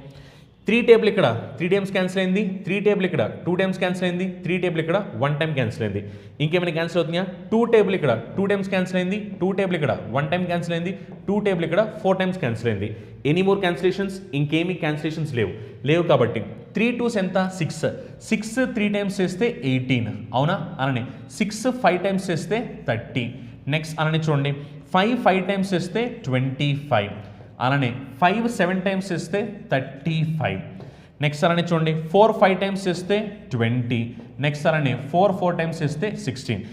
3 టేబుల్ ఇక్కడ 3 టైమ్స్ క్యాన్సిల్ అయింది, 3 టేబుల్ ఇక్కడ 2 టైమ్స్ క్యాన్సిల్ అయింది, 3 టేబుల్ ఇక్కడ 1 టైం క్యాన్సిల్ అయింది. ఇంకేమైనా క్యాన్సిల్ అవుతున్నాయా? 2 టేబుల్ ఇక్కడ 2 టైమ్స్ క్యాన్సిల్ అయింది, 2 టేబుల్ ఇక్కడ 1 టైం క్యాన్సిల్ అయింది, 2 టేబుల్ ఇక్కడ 4 టైమ్స్ క్యాన్సిల్ అయింది. Any more cancellations? ఇంకేమీ క్యాన్సిలేషన్స్ లేవు కాబట్టి 3 2s ఎంత? 6. 6 3 టైమ్స్ చేస్తే 18. అవునా? అలానే 6 5 టైమ్స్ చేస్తే 30. నెక్స్ట్ అలానే చూడండి 5 5 టైమ్స్ చేస్తే 25. అలానే 5 7 టైమ్స్ చేస్తే 35. నెక్స్ట్ అలానే చూడండి 4 5 టైమ్స్ చేస్తే 20. నెక్స్ట్ అలానే 4 4 టైమ్స్ చేస్తే 16.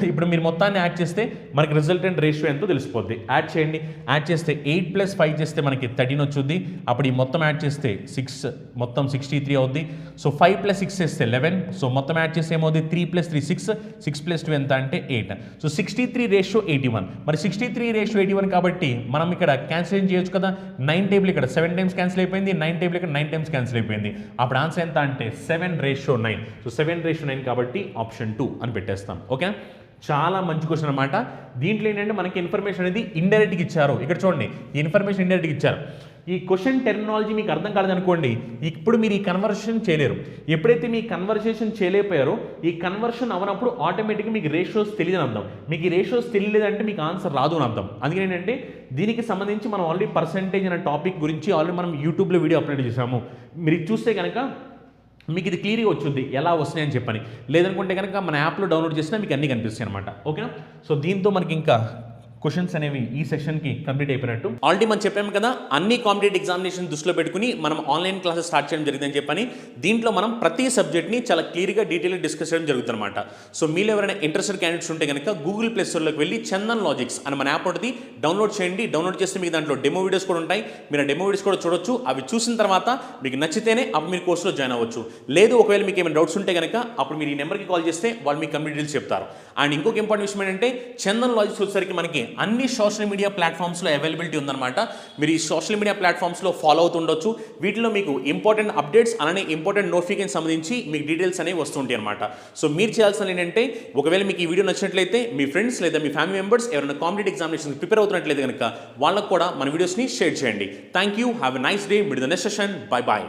ఇప్పుడు మీరు మొత్తాన్ని యాడ్ చేస్తే మనకి రిజల్టెంట్ రేషియో ఎంతో తెలిసిపోద్ది. యాడ్ చేయండి. యాడ్ చేస్తే 8 + 5 చేస్తే మనకి 13 వచ్చుద్ది. అప్పుడు ఈ మొత్తం యాడ్ చేస్తే 6 మొత్తం 63 అవుద్ది. సో 5 + 6 చేస్తే 11. సో మొత్తం యాడ్ చేస్తే ఏమవుద్ది? 3 + 3 6, 6 + 2 ఎంత అంటే 8. సో 63:81. మరి 63:81 కాబట్టి మనం ఇక్కడ క్యాన్సిల్ చేయొచ్చు కదా. 9 టేబుల్ ఇక్కడ 7 టైమ్స్ క్యాన్సిల్ అయిపోయింది, 9 టేబుల్ ఇక్కడ 9 టైమ్స్ క్యాన్సిల్ అయిపోయింది. అప్పుడు ఆన్సర్ ఎంత అంటే 7:9. సో 7:9 కాబట్టి ఆప్షన్ 2 అని పెట్టేస్తాం. ఓకే, చాలా మంచి క్వశ్చన్ అనమాట. దీంట్లో ఏంటంటే మనకి ఇన్ఫర్మేషన్ అనేది ఇండైరెక్ట్గా ఇచ్చారు. ఇక్కడ చూడండి ఈ ఇన్ఫర్మేషన్ ఇండైరెక్ట్గా ఇచ్చారు. ఈ క్వశ్చన్ టెర్మినాలజీ మీకు అర్థం కాలేదనుకోండి, ఇప్పుడు మీరు ఈ కన్వర్షన్ చేయలేరు. ఎప్పుడైతే మీ కన్వర్సేషన్ చేయలేకపోయారో ఈ కన్వర్షన్ అవనప్పుడు ఆటోమేటిక్గా మీకు రేషియోస్ తెలియదని అర్థం. మీకు ఈ రేషియోస్ తెలియలేదంటే మీకు ఆన్సర్ రాదు అని అర్థం. అందుకని ఏంటంటే దీనికి సంబంధించి మనం ఆల్రెడీ పర్సెంటేజ్ అనే టాపిక్ గురించి ఆల్రెడీ మనం యూట్యూబ్లో వీడియో అప్లోడ్ చేసాము. మీరు చూస్తే కనుక మీకు ఇది క్లియర్గా వచ్చింది ఎలా వస్తున్నాయని చెప్పని. లేదనుకుంటే కనుక మన యాప్లో డౌన్లోడ్ చేసినా మీకు అన్నీ కనిపిస్తాయి అనమాట. ఓకేనా? సో దీంతో మనకి ఇంకా క్వశ్చన్స్ అనేవి ఈ సెషన్కి కంప్లీట్ అయిపోయినట్టు. ఆల్రెడీ మనం చెప్పాము కదా అన్ని కాంపిటేటివ్ ఎగ్జామినేషన్ దృష్టిలో పెట్టుకుని మనం ఆన్లైన్ క్లాసెస్ స్టార్ట్ చేయడం జరిగిందని చెప్పని. దీంట్లో మనం ప్రతి సబ్జెక్ట్ని చాలా క్లియర్గా డీటెయిల్గా డిస్కస్ చేయడం జరుగుతుంది అనమాట. సో మీరు ఎవరైనా ఇంట్రెస్టెడ్ క్యాండిడేట్స్ ఉంటే కనుక గూగుల్ ప్లే స్టోర్లోకి వెళ్ళి చందన్ లాజిక్స్ అని మన యాప్ ఉంటుంది, డౌన్లోడ్ చేయండి. డౌన్లోడ్ చేస్తే మీకు దాంట్లో డెమో వీడియోస్ కూడా ఉంటాయి. మీరు ఆ డెమో వీడియోస్ కూడా చూడొచ్చు. అవి చూసిన తర్వాత మీకు నచ్చితేనే అప్పుడు మీరు కోర్సులో జాయిన్ అవ్వచ్చు. లేదు ఒకవేళ మీకు ఏమైనా డౌట్స్ ఉంటే కనుక అప్పుడు మీరు ఈ నెంబర్కి కాల్ చేస్తే వాళ్ళు మీకు కంప్లీట్ డీటెయిల్స్ చెప్తారు. అండ్ ఇంకొక ఇంపార్టెంట్ విషయం ఏంటంటే చందన్ లాజిక్స్ వచ్చేసరికి మనకి అన్ని సోషల్ మీడియా ప్లాట్ఫామ్స్లో అవైలబిలిటీ ఉందన్నమాట. మీరు ఈ సోషల్ మీడియా ప్లాట్ఫామ్స్లో ఫాలో అవుతుండొచ్చు. వీటిలో మీకు ఇంపార్టెంట్ అప్డేట్స్ అలానే ఇంపార్టెంట్ నోటిఫికేషన్ సంబంధించి మీకు డీటెయిల్స్ అనేవి వస్తుంటాయి అనమాట. సో మీరు చేయాల్సింది ఏంటంటే ఒకవేళ మీకు ఈ వీడియో నచ్చినట్లయితే మీ ఫ్రెండ్స్ లేదా మీ ఫ్యామిలీ మెంబర్స్ ఎవరైనా కాంపిటేటివ్ ఎగ్జామినేషన్ ప్రిపేర్ అవుతున్నట్లయితే కనుక వాళ్ళకు కూడా మన వీడియోస్ని షేర్ చేయండి. Thank you. Have a nice day. Meet the next session. Bye bye.